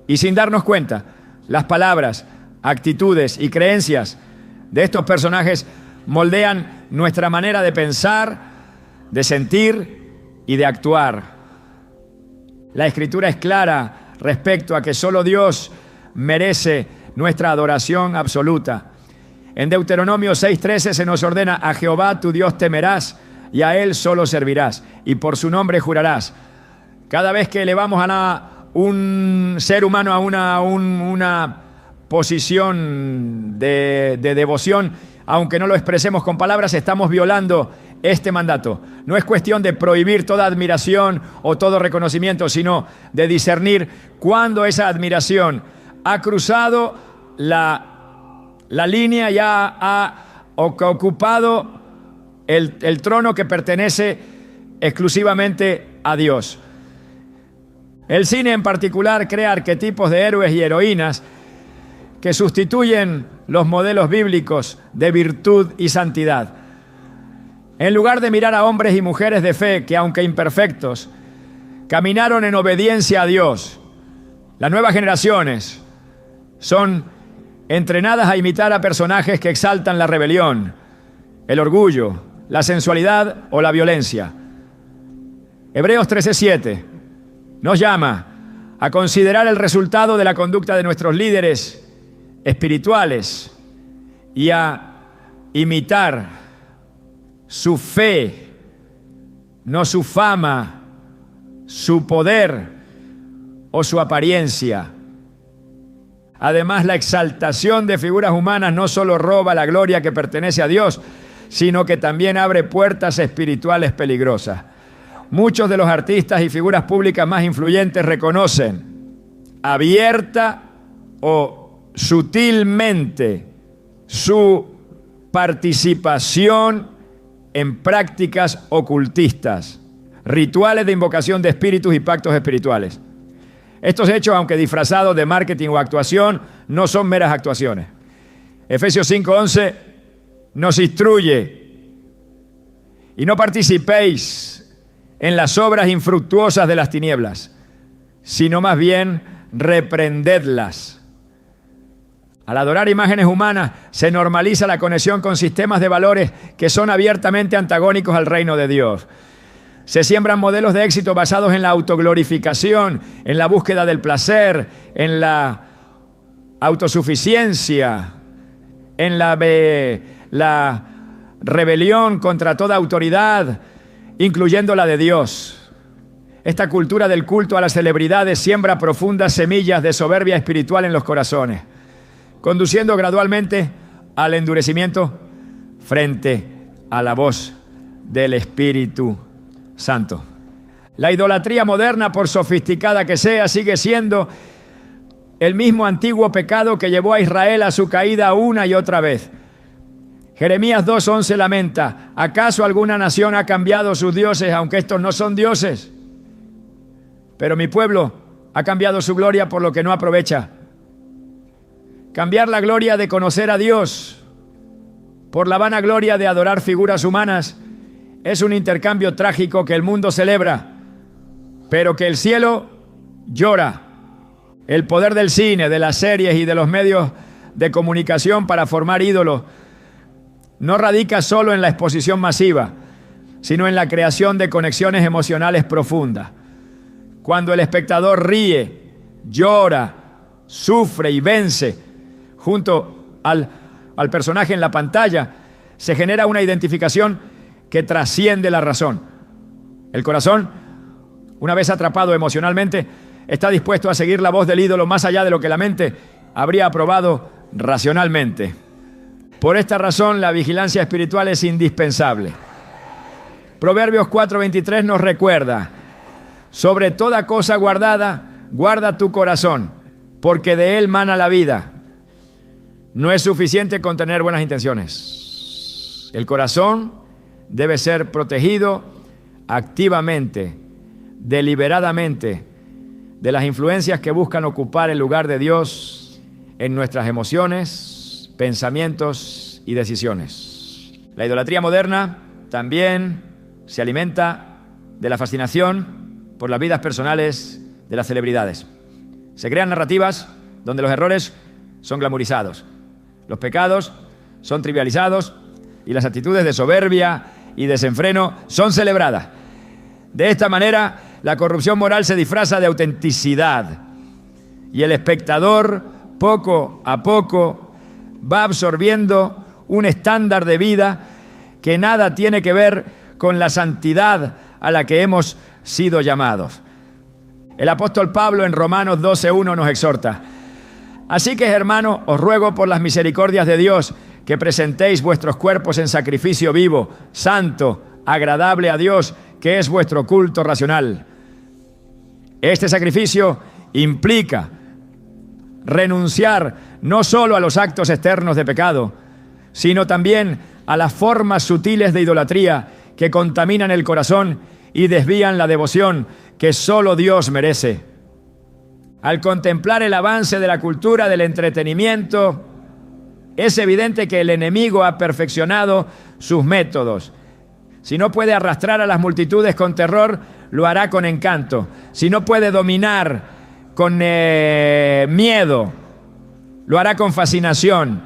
y, sin darnos cuenta, las palabras, actitudes y creencias de estos personajes moldean nuestra manera de pensar, de sentir y de actuar. La Escritura es clara respecto a que solo Dios merece nuestra adoración absoluta. En Deuteronomio 6:13 se nos ordena: a Jehová tu Dios temerás y a Él solo servirás, y por su nombre jurarás. Cada vez que elevamos a un ser humano a una posición de devoción, aunque no lo expresemos con palabras, estamos violando este mandato. No es cuestión de prohibir toda admiración o todo reconocimiento, sino de discernir cuándo esa admiración ha cruzado la línea, ya ha ocupado el trono que pertenece exclusivamente a Dios. El cine en particular crea arquetipos de héroes y heroínas que sustituyen los modelos bíblicos de virtud y santidad. En lugar de mirar a hombres y mujeres de fe que, aunque imperfectos, caminaron en obediencia a Dios, las nuevas generaciones son entrenadas a imitar a personajes que exaltan la rebelión, el orgullo, la sensualidad o la violencia. Hebreos 13:7 nos llama a considerar el resultado de la conducta de nuestros líderes espirituales y a imitar su fe, no su fama, su poder o su apariencia. Además, la exaltación de figuras humanas no solo roba la gloria que pertenece a Dios, sino que también abre puertas espirituales peligrosas. Muchos de los artistas y figuras públicas más influyentes reconocen, abierta o sutilmente, su participación en prácticas ocultistas, rituales de invocación de espíritus y pactos espirituales. Estos hechos, aunque disfrazados de marketing o actuación, no son meras actuaciones. Efesios 5:11 nos instruye: y no participéis en las obras infructuosas de las tinieblas, sino más bien reprendedlas. Al adorar imágenes humanas, se normaliza la conexión con sistemas de valores que son abiertamente antagónicos al reino de Dios. Se siembran modelos de éxito basados en la autoglorificación, en la búsqueda del placer, en la autosuficiencia, en la rebelión contra toda autoridad, incluyendo la de Dios. Esta cultura del culto a las celebridades siembra profundas semillas de soberbia espiritual en los corazones, conduciendo gradualmente al endurecimiento frente a la voz del Espíritu Santo. La idolatría moderna, por sofisticada que sea, sigue siendo el mismo antiguo pecado que llevó a Israel a su caída una y otra vez. Jeremías 2:11 lamenta: ¿acaso alguna nación ha cambiado sus dioses, aunque estos no son dioses? Pero mi pueblo ha cambiado su gloria por lo que no aprovecha. Cambiar la gloria de conocer a Dios por la vana gloria de adorar figuras humanas es un intercambio trágico que el mundo celebra, pero que el cielo llora. El poder del cine, de las series y de los medios de comunicación para formar ídolos no radica solo en la exposición masiva, sino en la creación de conexiones emocionales profundas. Cuando el espectador ríe, llora, sufre y vence junto al personaje en la pantalla, se genera una identificación que trasciende la razón. El corazón, una vez atrapado emocionalmente, está dispuesto a seguir la voz del ídolo más allá de lo que la mente habría aprobado racionalmente. Por esta razón, la vigilancia espiritual es indispensable. Proverbios 4:23 nos recuerda: sobre toda cosa guardada, guarda tu corazón, porque de él mana la vida. No es suficiente con tener buenas intenciones. El corazón debe ser protegido activamente, deliberadamente, de las influencias que buscan ocupar el lugar de Dios en nuestras emociones, pensamientos y decisiones. La idolatría moderna también se alimenta de la fascinación por las vidas personales de las celebridades. Se crean narrativas donde los errores son glamorizados, los pecados son trivializados y las actitudes de soberbia y desenfreno son celebradas. De esta manera, la corrupción moral se disfraza de autenticidad y el espectador, poco a poco, va absorbiendo un estándar de vida que nada tiene que ver con la santidad a la que hemos sido llamados. El apóstol Pablo en Romanos 12:1 nos exhorta: así que, hermanos, os ruego por las misericordias de Dios que presentéis vuestros cuerpos en sacrificio vivo, santo, agradable a Dios, que es vuestro culto racional. Este sacrificio implica renunciar no solo a los actos externos de pecado, sino también a las formas sutiles de idolatría que contaminan el corazón y desvían la devoción que solo Dios merece. Al contemplar el avance de la cultura del entretenimiento, es evidente que el enemigo ha perfeccionado sus métodos. Si no puede arrastrar a las multitudes con terror, lo hará con encanto. Si no puede dominar con miedo, lo hará con fascinación.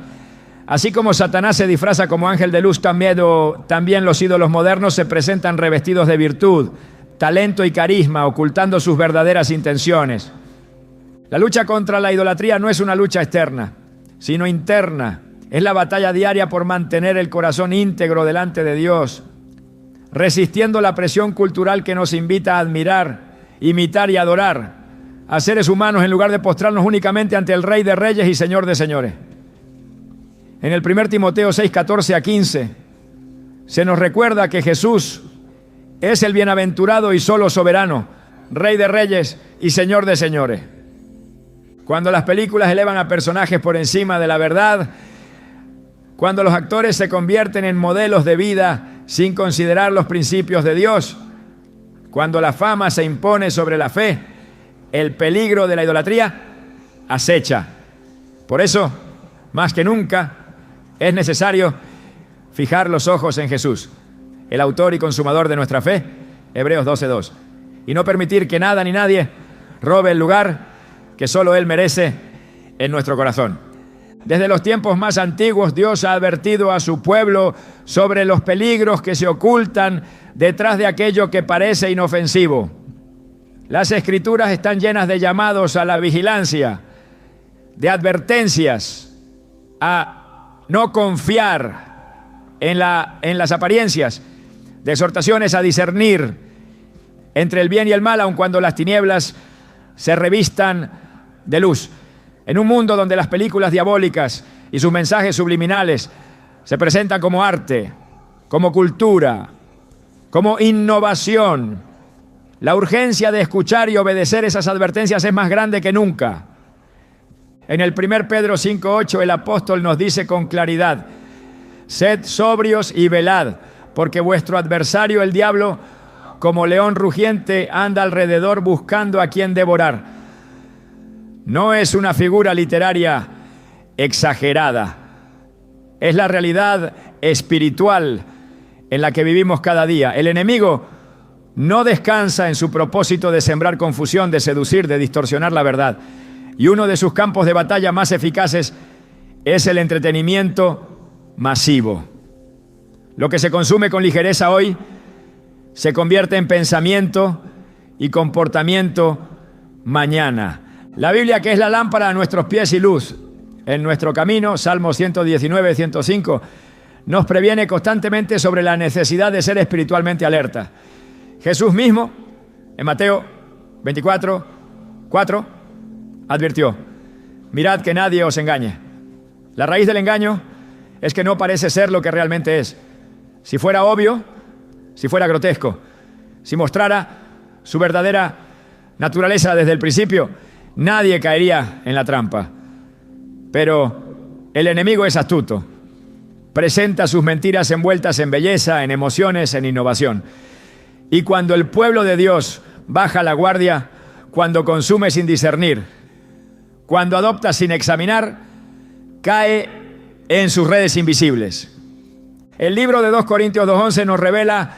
Así como Satanás se disfraza como ángel de luz, también los ídolos modernos se presentan revestidos de virtud, talento y carisma, ocultando sus verdaderas intenciones. La lucha contra la idolatría no es una lucha externa, sino interna, Es la batalla diaria por mantener el corazón íntegro delante de Dios, resistiendo la presión cultural que nos invita a admirar, imitar y adorar a seres humanos en lugar de postrarnos únicamente ante el Rey de Reyes y Señor de Señores. En el 1 Timoteo 6, 14 a 15, se nos recuerda que Jesús es el bienaventurado y solo soberano, Rey de Reyes y Señor de Señores. Cuando las películas elevan a personajes por encima de la verdad, cuando los actores se convierten en modelos de vida sin considerar los principios de Dios, cuando la fama se impone sobre la fe, el peligro de la idolatría acecha. Por eso, más que nunca, es necesario fijar los ojos en Jesús, el autor y consumador de nuestra fe, Hebreos 12:2, y no permitir que nada ni nadie robe el lugar que solo Él merece en nuestro corazón. Desde los tiempos más antiguos, Dios ha advertido a su pueblo sobre los peligros que se ocultan detrás de aquello que parece inofensivo. Las Escrituras están llenas de llamados a la vigilancia, de advertencias a no confiar en las apariencias, de exhortaciones a discernir entre el bien y el mal, aun cuando las tinieblas se revistan de luz. En un mundo donde las películas diabólicas y sus mensajes subliminales se presentan como arte, como cultura, como innovación, la urgencia de escuchar y obedecer esas advertencias es más grande que nunca. En el 1 Pedro 5:8 el apóstol nos dice con claridad: sed sobrios y velad, porque vuestro adversario el diablo, como león rugiente, anda alrededor buscando a quien devorar. No es una figura literaria exagerada, es la realidad espiritual en la que vivimos cada día. El enemigo no descansa en su propósito de sembrar confusión, de seducir, de distorsionar la verdad. Y uno de sus campos de batalla más eficaces es el entretenimiento masivo. Lo que se consume con ligereza hoy se convierte en pensamiento y comportamiento mañana. La Biblia, que es la lámpara a nuestros pies y luz en nuestro camino, Salmo 119, 105, nos previene constantemente sobre la necesidad de ser espiritualmente alerta. Jesús mismo, en Mateo 24, 4, advirtió: mirad que nadie os engañe. La raíz del engaño es que no parece ser lo que realmente es. Si fuera obvio, si fuera grotesco, si mostrara su verdadera naturaleza desde el principio, nadie caería en la trampa. Pero el enemigo es astuto. Presenta sus mentiras envueltas en belleza, en emociones, en innovación. Y cuando el pueblo de Dios baja la guardia, cuando consume sin discernir, cuando adopta sin examinar, cae en sus redes invisibles. El libro de 2 Corintios 2:11 nos revela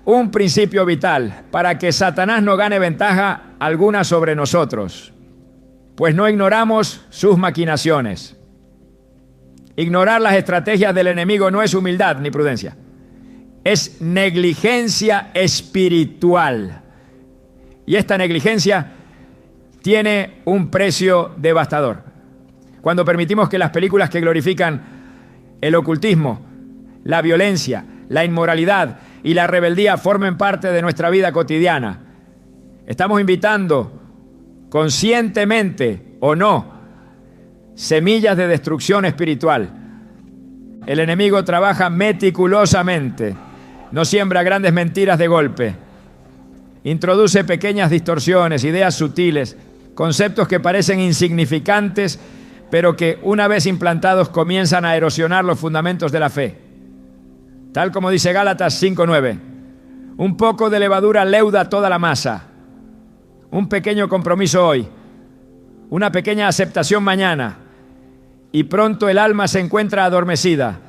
un principio vital para que Satanás no gane ventaja alguna sobre nosotros, pues no ignoramos sus maquinaciones. Ignorar las estrategias del enemigo no es humildad ni prudencia, es negligencia espiritual. Y esta negligencia tiene un precio devastador. Cuando permitimos que las películas que glorifican el ocultismo, la violencia, la inmoralidad y la rebeldía formen parte de nuestra vida cotidiana, estamos invitando, conscientemente o no, semillas de destrucción espiritual. El enemigo trabaja meticulosamente, no siembra grandes mentiras de golpe, introduce pequeñas distorsiones, ideas sutiles, conceptos que parecen insignificantes, pero que una vez implantados comienzan a erosionar los fundamentos de la fe. Tal como dice Gálatas 5:9, un poco de levadura leuda toda la masa. Un pequeño compromiso hoy, una pequeña aceptación mañana, y pronto el alma se encuentra adormecida,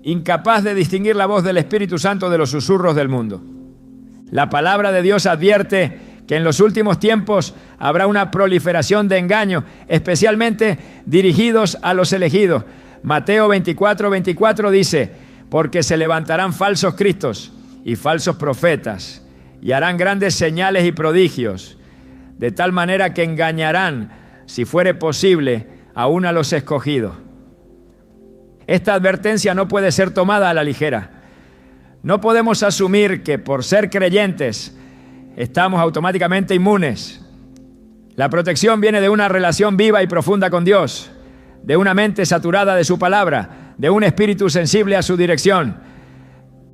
incapaz de distinguir la voz del Espíritu Santo de los susurros del mundo. La palabra de Dios advierte que en los últimos tiempos habrá una proliferación de engaños, especialmente dirigidos a los elegidos. Mateo 24:24 dice: porque se levantarán falsos cristos y falsos profetas, y harán grandes señales y prodigios, de tal manera que engañarán, si fuere posible, aún a los escogidos. Esta advertencia no puede ser tomada a la ligera. No podemos asumir que por ser creyentes estamos automáticamente inmunes. La protección viene de una relación viva y profunda con Dios, de una mente saturada de su palabra, de un espíritu sensible a su dirección.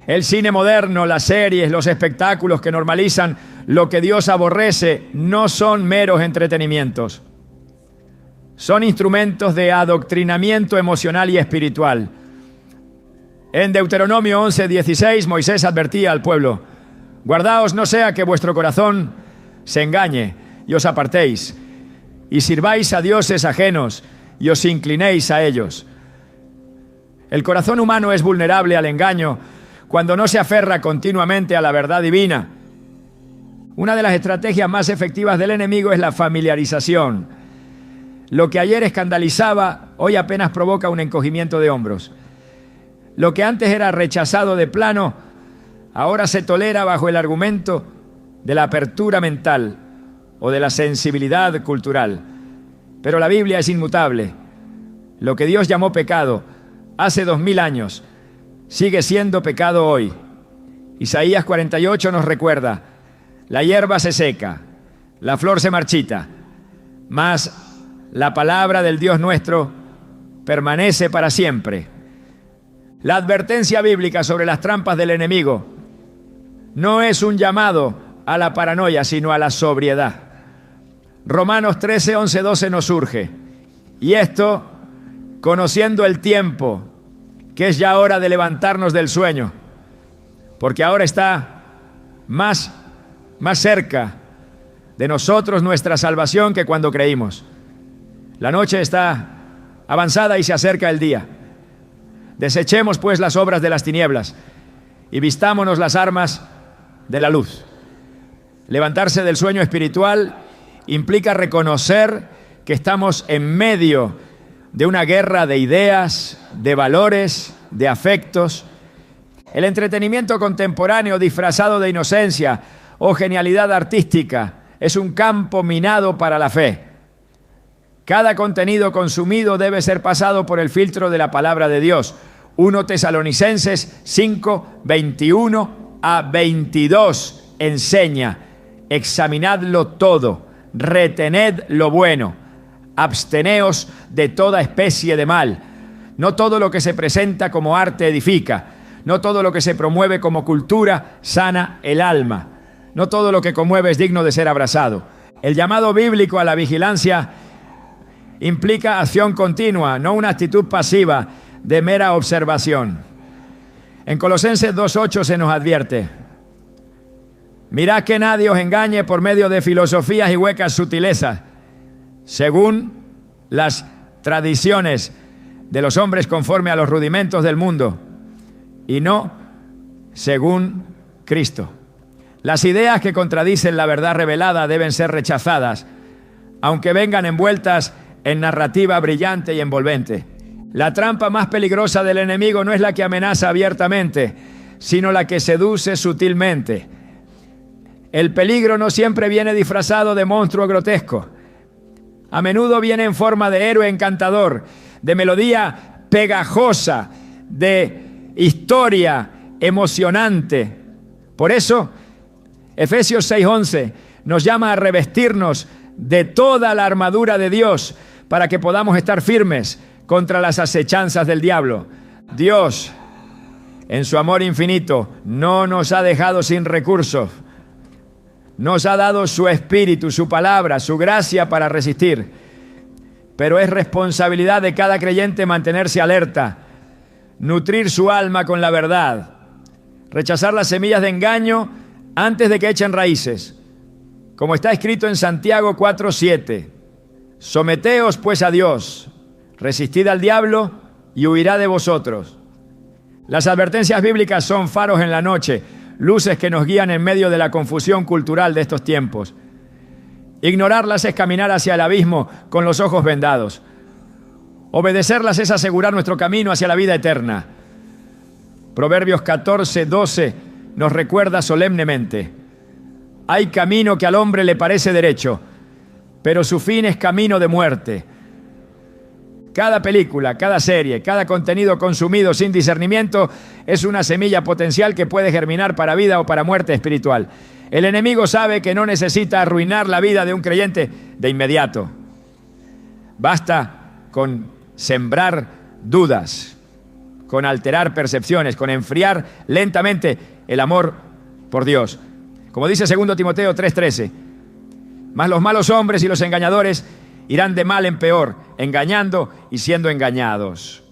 El cine moderno, las series, los espectáculos que normalizan lo que Dios aborrece no son meros entretenimientos. Son instrumentos de adoctrinamiento emocional y espiritual. En Deuteronomio 11:16, Moisés advertía al pueblo: guardaos no sea que vuestro corazón se engañe y os apartéis, y sirváis a dioses ajenos y os inclinéis a ellos. El corazón humano es vulnerable al engaño cuando no se aferra continuamente a la verdad divina. Una de las estrategias más efectivas del enemigo es la familiarización. Lo que ayer escandalizaba, hoy apenas provoca un encogimiento de hombros. Lo que antes era rechazado de plano, ahora se tolera bajo el argumento de la apertura mental o de la sensibilidad cultural. Pero la Biblia es inmutable. Lo que Dios llamó pecado hace 2000 años sigue siendo pecado hoy. Isaías 48 nos recuerda: la hierba se seca, la flor se marchita, mas la palabra del Dios nuestro permanece para siempre. La advertencia bíblica sobre las trampas del enemigo no es un llamado a la paranoia, sino a la sobriedad. Romanos 13, 11, 12 nos urge: y esto, conociendo el tiempo, que es ya hora de levantarnos del sueño, porque ahora está más cerca de nosotros nuestra salvación que cuando creímos. La noche está avanzada y se acerca el día. Desechemos pues las obras de las tinieblas y vistámonos las armas de la luz. Levantarse del sueño espiritual implica reconocer que estamos en medio de una guerra de ideas, de valores, de afectos. El entretenimiento contemporáneo disfrazado de inocencia o genialidad artística es un campo minado para la fe. Cada contenido consumido debe ser pasado por el filtro de la palabra de Dios. 1 Tesalonicenses 5, 21 a 22 enseña: examinadlo todo, retened lo bueno, absteneos de toda especie de mal. No todo lo que se presenta como arte edifica, no todo lo que se promueve como cultura sana el alma, no todo lo que conmueve es digno de ser abrazado. El llamado bíblico a la vigilancia implica acción continua, no una actitud pasiva de mera observación. En Colosenses 2:8 se nos advierte: mirad que nadie os engañe por medio de filosofías y huecas sutilezas, según las tradiciones de los hombres conforme a los rudimentos del mundo, y no según Cristo. Las ideas que contradicen la verdad revelada deben ser rechazadas, aunque vengan envueltas en narrativa brillante y envolvente. La trampa más peligrosa del enemigo no es la que amenaza abiertamente, sino la que seduce sutilmente. El peligro no siempre viene disfrazado de monstruo grotesco. A menudo viene en forma de héroe encantador, de melodía pegajosa, de historia emocionante. Por eso, Efesios 6:11 nos llama a revestirnos de toda la armadura de Dios para que podamos estar firmes contra las acechanzas del diablo. Dios, en su amor infinito, no nos ha dejado sin recursos. Nos ha dado su espíritu, su palabra, su gracia para resistir. Pero es responsabilidad de cada creyente mantenerse alerta, nutrir su alma con la verdad, rechazar las semillas de engaño antes de que echen raíces. Como está escrito en Santiago 4:7, someteos pues a Dios, resistid al diablo y huirá de vosotros. Las advertencias bíblicas son faros en la noche, luces que nos guían en medio de la confusión cultural de estos tiempos. Ignorarlas es caminar hacia el abismo con los ojos vendados. Obedecerlas es asegurar nuestro camino hacia la vida eterna. Proverbios 14:12 nos recuerda solemnemente: hay camino que al hombre le parece derecho, pero su fin es camino de muerte. Cada película, cada serie, cada contenido consumido sin discernimiento es una semilla potencial que puede germinar para vida o para muerte espiritual. El enemigo sabe que no necesita arruinar la vida de un creyente de inmediato. Basta con sembrar dudas, con alterar percepciones, con enfriar lentamente el amor por Dios. Como dice 2 Timoteo 3:13, mas los malos hombres y los engañadores irán de mal en peor, engañando y siendo engañados.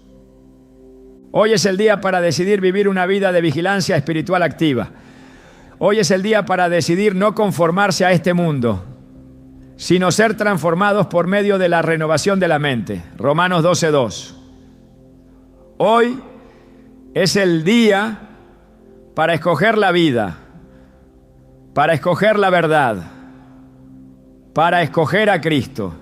Hoy es el día para decidir vivir una vida de vigilancia espiritual activa. Hoy es el día para decidir no conformarse a este mundo, sino ser transformados por medio de la renovación de la mente. Romanos 12:2. Hoy es el día para escoger la vida, para escoger la verdad, para escoger a Cristo.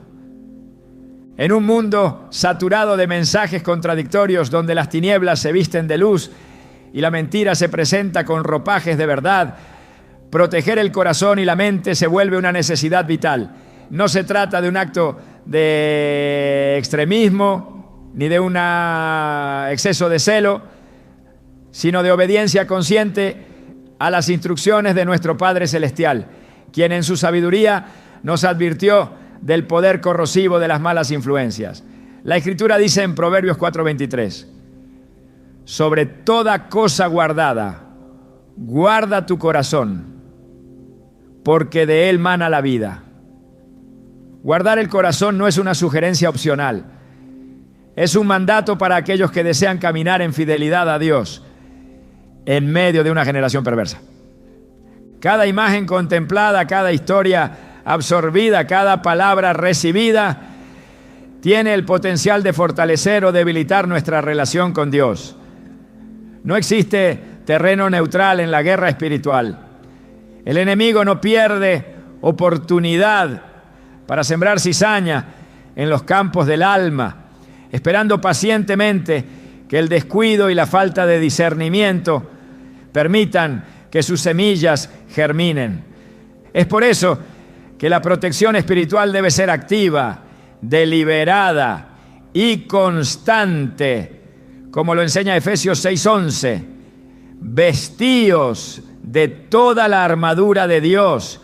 En un mundo saturado de mensajes contradictorios, donde las tinieblas se visten de luz y la mentira se presenta con ropajes de verdad, proteger el corazón y la mente se vuelve una necesidad vital. No se trata de un acto de extremismo ni de un exceso de celo, sino de obediencia consciente a las instrucciones de nuestro Padre Celestial, quien en su sabiduría nos advirtió del poder corrosivo de las malas influencias. La Escritura dice en Proverbios 4:23, sobre toda cosa guardada, guarda tu corazón, porque de él mana la vida. Guardar el corazón no es una sugerencia opcional, es un mandato para aquellos que desean caminar en fidelidad a Dios en medio de una generación perversa. Cada imagen contemplada, cada historia absorbida, cada palabra recibida tiene el potencial de fortalecer o debilitar nuestra relación con Dios. No existe terreno neutral en la guerra espiritual. El enemigo no pierde oportunidad para sembrar cizaña en los campos del alma, esperando pacientemente que el descuido y la falta de discernimiento permitan que sus semillas germinen. Es por eso que la protección espiritual debe ser activa, deliberada y constante, como lo enseña Efesios 6:11. Vestíos de toda la armadura de Dios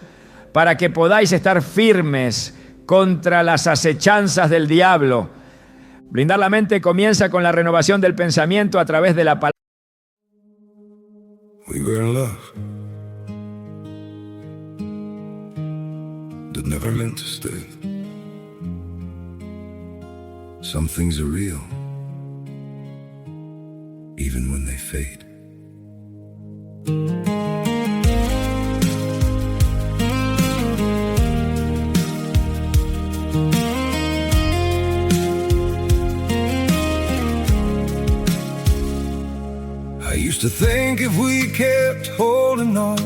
para que podáis estar firmes contra las acechanzas del diablo. Blindar la mente comienza con la renovación del pensamiento a través de la palabra. We were in love that never meant to stay. Some things are real, even when they fade. I used to think if we kept holding on,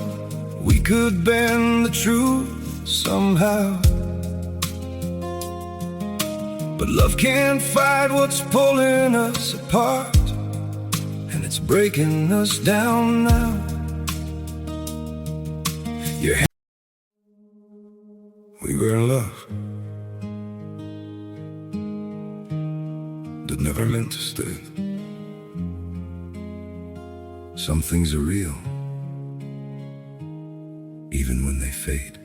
we could bend the truth somehow. But love can't fight what's pulling us apart, and it's breaking us down now. We were in love that never meant to stay. Some things are real, even when they fade.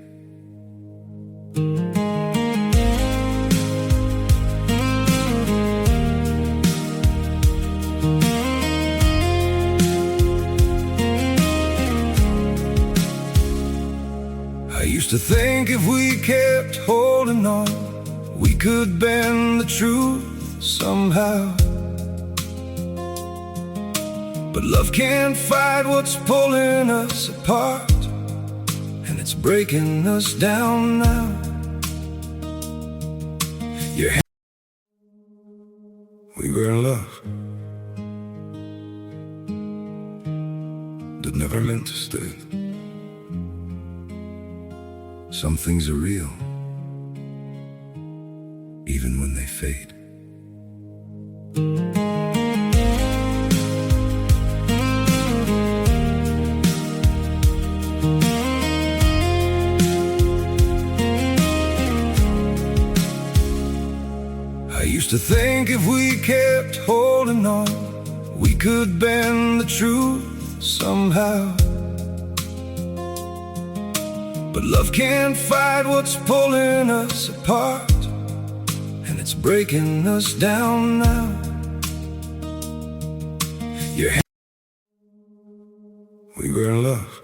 I used to think if we kept holding on, we could bend the truth somehow. But love can't fight what's pulling us apart, and it's breaking us down now. We were in love that never meant to stay. Some things are real, even when they fade. I Used to think if we kept holding on, we could bend the truth somehow. But love can't fight what's pulling us apart, and it's breaking us down now. We were in love.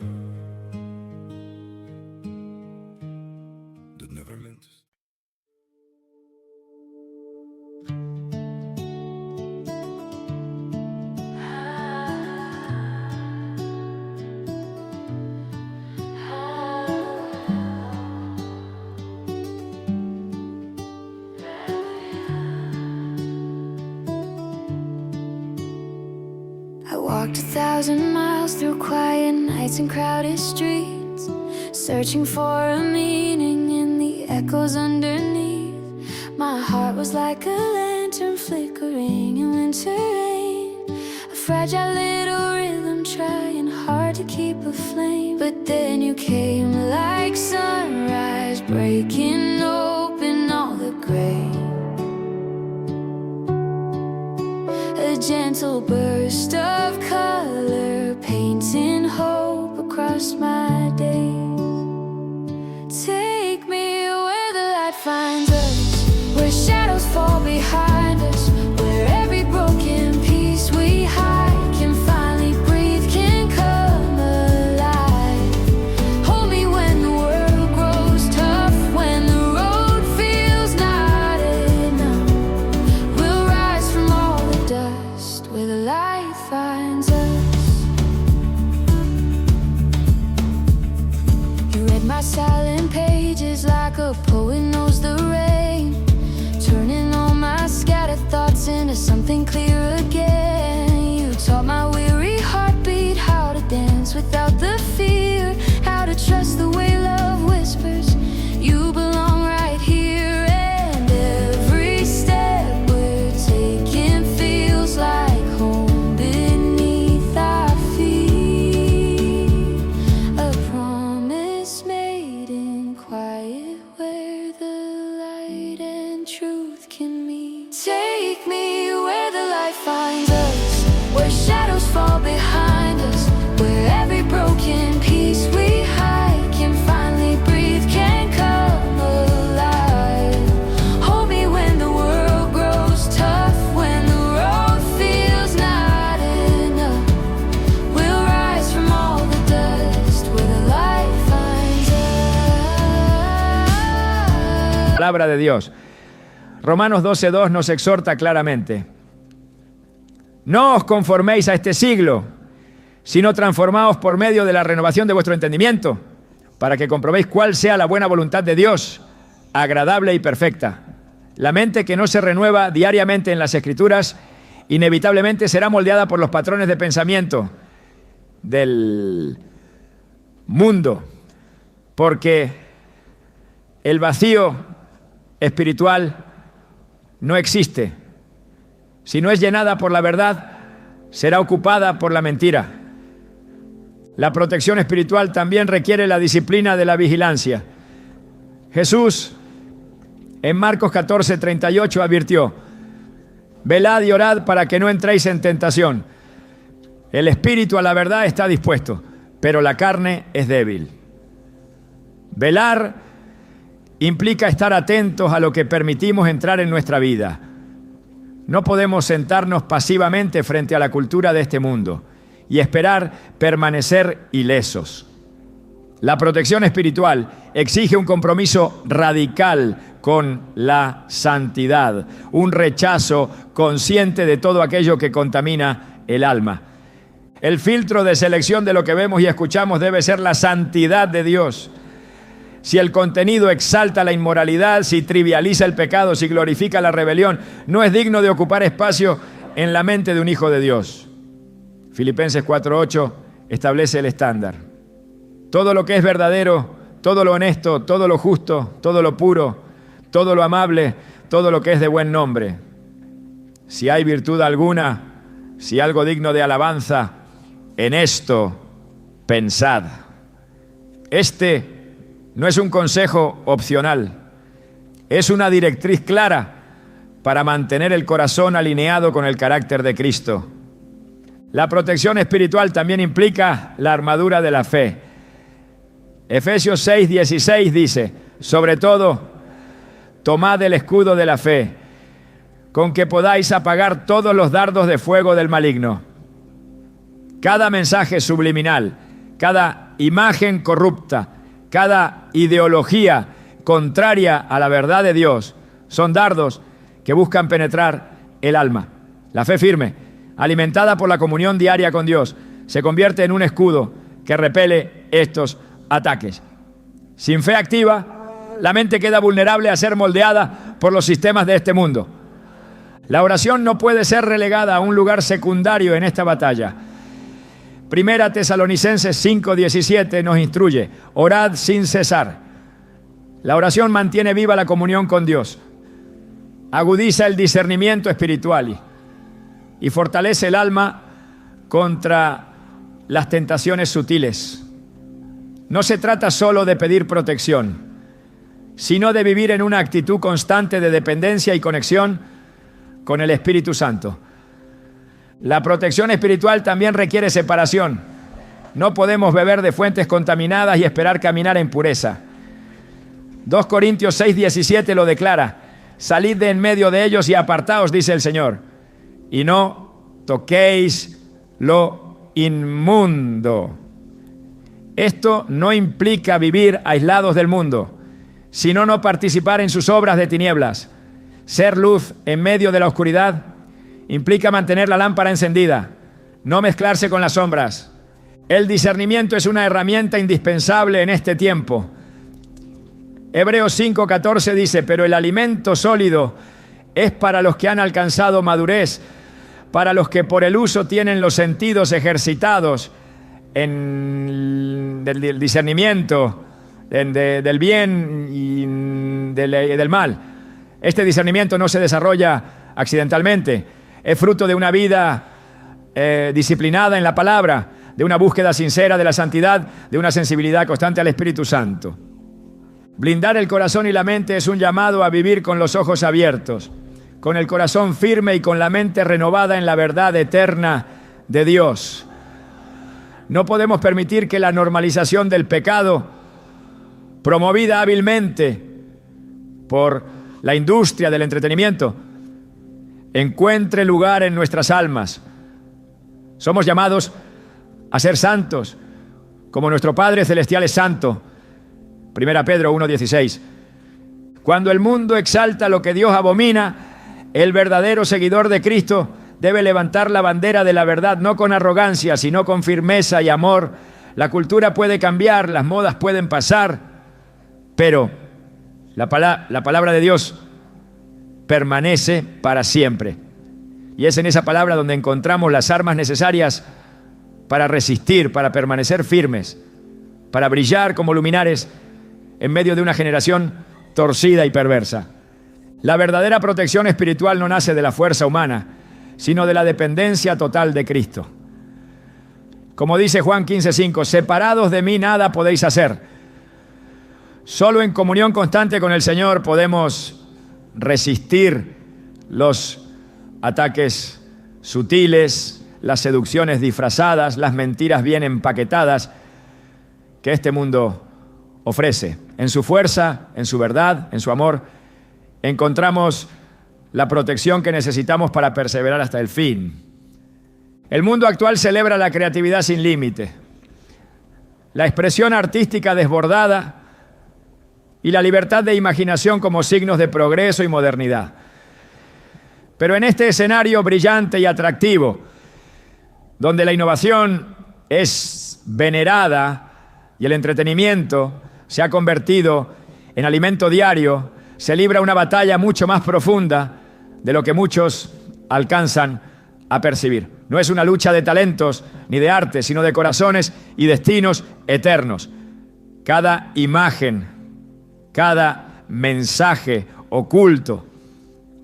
That never meant to. I walked 1,000 miles through quiet nights and crowded streets, searching for a meaning in the echoes underneath. My heart was like a lantern flickering in winter rain, a fragile little rhythm trying hard to keep aflame. But then you came like sunrise, breaking open all the gray. A gentle burst of color, painting hope across my days. Take me where the light finds us, where shadows fall behind us, where every broken piece we hide can finally breathe, can come alive. Hold me when the world grows tough, when the road feels not enough. We'll rise from all the dust where the light finds us. You read my silent pages like a poet knows the rain, turning all my scattered thoughts into something clear again. You taught my weary heartbeat how to dance without the fear, how to trust the way love whispers, you belong right here. And every step we're taking feels like home beneath our feet, a promise made in quiet where the light and truth can meet. Take me where the light finds us, where shadows fall behind us, where every broken piece we hide can finally breathe, can come alive. Hold me when the world grows tough, when the road feels not enough. We'll rise from all the dust where the light finds us. Palabra de Dios. Romanos 12:2 nos exhorta claramente: no os conforméis a este siglo, sino transformaos por medio de la renovación de vuestro entendimiento, para que comprobéis cuál sea la buena voluntad de Dios, agradable y perfecta. La mente que no se renueva diariamente en las Escrituras, inevitablemente será moldeada por los patrones de pensamiento del mundo, porque el vacío espiritual no existe. Si no es llenada por la verdad, será ocupada por la mentira. La protección espiritual también requiere la disciplina de la vigilancia. Jesús, en Marcos 14:38, advirtió: velad y orad para que no entréis en tentación. El espíritu a la verdad está dispuesto, pero la carne es débil. Velar implica estar atentos a lo que permitimos entrar en nuestra vida. No podemos sentarnos pasivamente frente a la cultura de este mundo y esperar permanecer ilesos. La protección espiritual exige un compromiso radical con la santidad, un rechazo consciente de todo aquello que contamina el alma. El filtro de selección de lo que vemos y escuchamos debe ser la santidad de Dios. Si el contenido exalta la inmoralidad, si trivializa el pecado, si glorifica la rebelión, no es digno de ocupar espacio en la mente de un hijo de Dios. Filipenses 4:8 establece el estándar. Todo lo que es verdadero, todo lo honesto, todo lo justo, todo lo puro, todo lo amable, todo lo que es de buen nombre. Si hay virtud alguna, si algo digno de alabanza, en esto pensad. Este no es un consejo opcional, es una directriz clara para mantener el corazón alineado con el carácter de Cristo. La protección espiritual también implica la armadura de la fe. Efesios 6:16 dice: sobre todo, tomad el escudo de la fe, con que podáis apagar todos los dardos de fuego del maligno. Cada mensaje subliminal, cada imagen corrupta, cada ideología contraria a la verdad de Dios, son dardos que buscan penetrar el alma. La fe firme, alimentada por la comunión diaria con Dios, se convierte en un escudo que repele estos ataques. Sin fe activa, la mente queda vulnerable a ser moldeada por los sistemas de este mundo. La oración no puede ser relegada a un lugar secundario en esta batalla. Primera Tesalonicenses 5:17 nos instruye: orad sin cesar. La oración mantiene viva la comunión con Dios, agudiza el discernimiento espiritual y fortalece el alma contra las tentaciones sutiles. No se trata solo de pedir protección, sino de vivir en una actitud constante de dependencia y conexión con el Espíritu Santo. La protección espiritual también requiere separación. No podemos beber de fuentes contaminadas y esperar caminar en pureza. 2 Corintios 6:17 lo declara: salid de en medio de ellos y apartaos, dice el Señor, y no toquéis lo inmundo. Esto no implica vivir aislados del mundo, sino no participar en sus obras de tinieblas. Ser luz en medio de la oscuridad implica mantener la lámpara encendida, no mezclarse con las sombras. El discernimiento es una herramienta indispensable en este tiempo. Hebreos 5:14 dice: pero el alimento sólido es para los que han alcanzado madurez, para los que por el uso tienen los sentidos ejercitados en el discernimiento del bien y del mal. Este discernimiento no se desarrolla accidentalmente, es fruto de una vida disciplinada en la palabra, de una búsqueda sincera de la santidad, de una sensibilidad constante al Espíritu Santo. Blindar el corazón y la mente es un llamado a vivir con los ojos abiertos, con el corazón firme y con la mente renovada en la verdad eterna de Dios. No podemos permitir que la normalización del pecado, promovida hábilmente por la industria del entretenimiento, encuentre lugar en nuestras almas. Somos llamados a ser santos, como nuestro Padre Celestial es santo. 1 Pedro 1:16. Cuando el mundo exalta lo que Dios abomina, el verdadero seguidor de Cristo debe levantar la bandera de la verdad, no con arrogancia, sino con firmeza y amor. La cultura puede cambiar, las modas pueden pasar, pero la palabra de Dios permanece para siempre. Y es en esa palabra donde encontramos las armas necesarias para resistir, para permanecer firmes, para brillar como luminares en medio de una generación torcida y perversa. La verdadera protección espiritual no nace de la fuerza humana, sino de la dependencia total de Cristo. Como dice Juan 15:5, separados de mí nada podéis hacer. Solo en comunión constante con el Señor podemos resistir los ataques sutiles, las seducciones disfrazadas, las mentiras bien empaquetadas que este mundo ofrece. En su fuerza, en su verdad, en su amor, encontramos la protección que necesitamos para perseverar hasta el fin. El mundo actual celebra la creatividad sin límite, la expresión artística desbordada y la libertad de imaginación como signos de progreso y modernidad. Pero en este escenario brillante y atractivo, donde la innovación es venerada y el entretenimiento se ha convertido en alimento diario, se libra una batalla mucho más profunda de lo que muchos alcanzan a percibir. No es una lucha de talentos ni de arte, sino de corazones y destinos eternos. Cada imagen, cada mensaje oculto,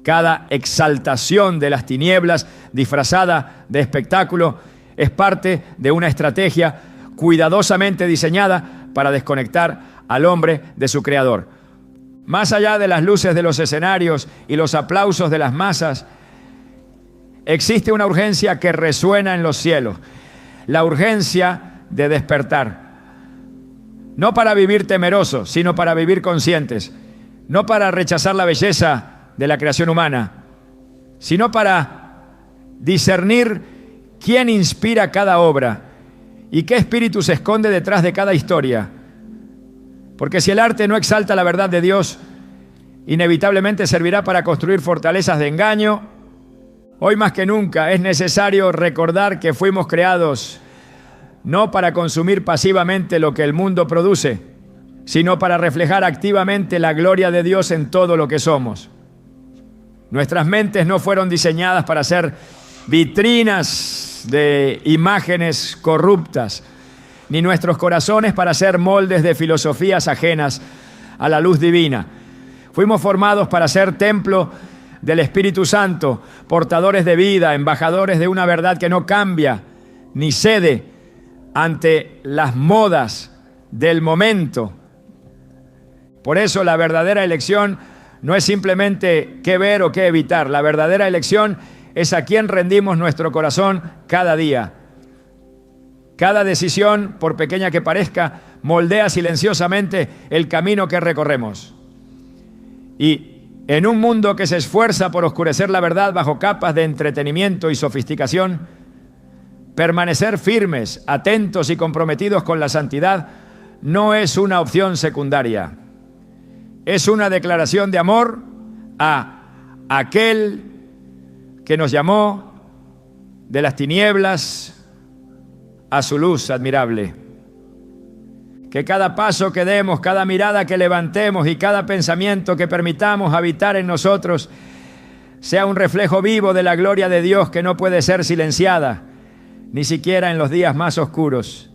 cada exaltación de las tinieblas disfrazada de espectáculo es parte de una estrategia cuidadosamente diseñada para desconectar al hombre de su creador. Más allá de las luces de los escenarios y los aplausos de las masas, existe una urgencia que resuena en los cielos, la urgencia de despertar. No para vivir temerosos, sino para vivir conscientes. No para rechazar la belleza de la creación humana, sino para discernir quién inspira cada obra y qué espíritu se esconde detrás de cada historia. Porque si el arte no exalta la verdad de Dios, inevitablemente servirá para construir fortalezas de engaño. Hoy más que nunca es necesario recordar que fuimos creados no para consumir pasivamente lo que el mundo produce, sino para reflejar activamente la gloria de Dios en todo lo que somos. Nuestras mentes no fueron diseñadas para ser vitrinas de imágenes corruptas, ni nuestros corazones para ser moldes de filosofías ajenas a la luz divina. Fuimos formados para ser templo del Espíritu Santo, portadores de vida, embajadores de una verdad que no cambia ni cede ante las modas del momento. Por eso la verdadera elección no es simplemente qué ver o qué evitar. La verdadera elección es a quién rendimos nuestro corazón cada día. Cada decisión, por pequeña que parezca, moldea silenciosamente el camino que recorremos. Y en un mundo que se esfuerza por oscurecer la verdad bajo capas de entretenimiento y sofisticación, permanecer firmes, atentos y comprometidos con la santidad no es una opción secundaria. Es una declaración de amor a aquel que nos llamó de las tinieblas a su luz admirable. Que cada paso que demos, cada mirada que levantemos y cada pensamiento que permitamos habitar en nosotros sea un reflejo vivo de la gloria de Dios que no puede ser silenciada, ni siquiera en los días más oscuros.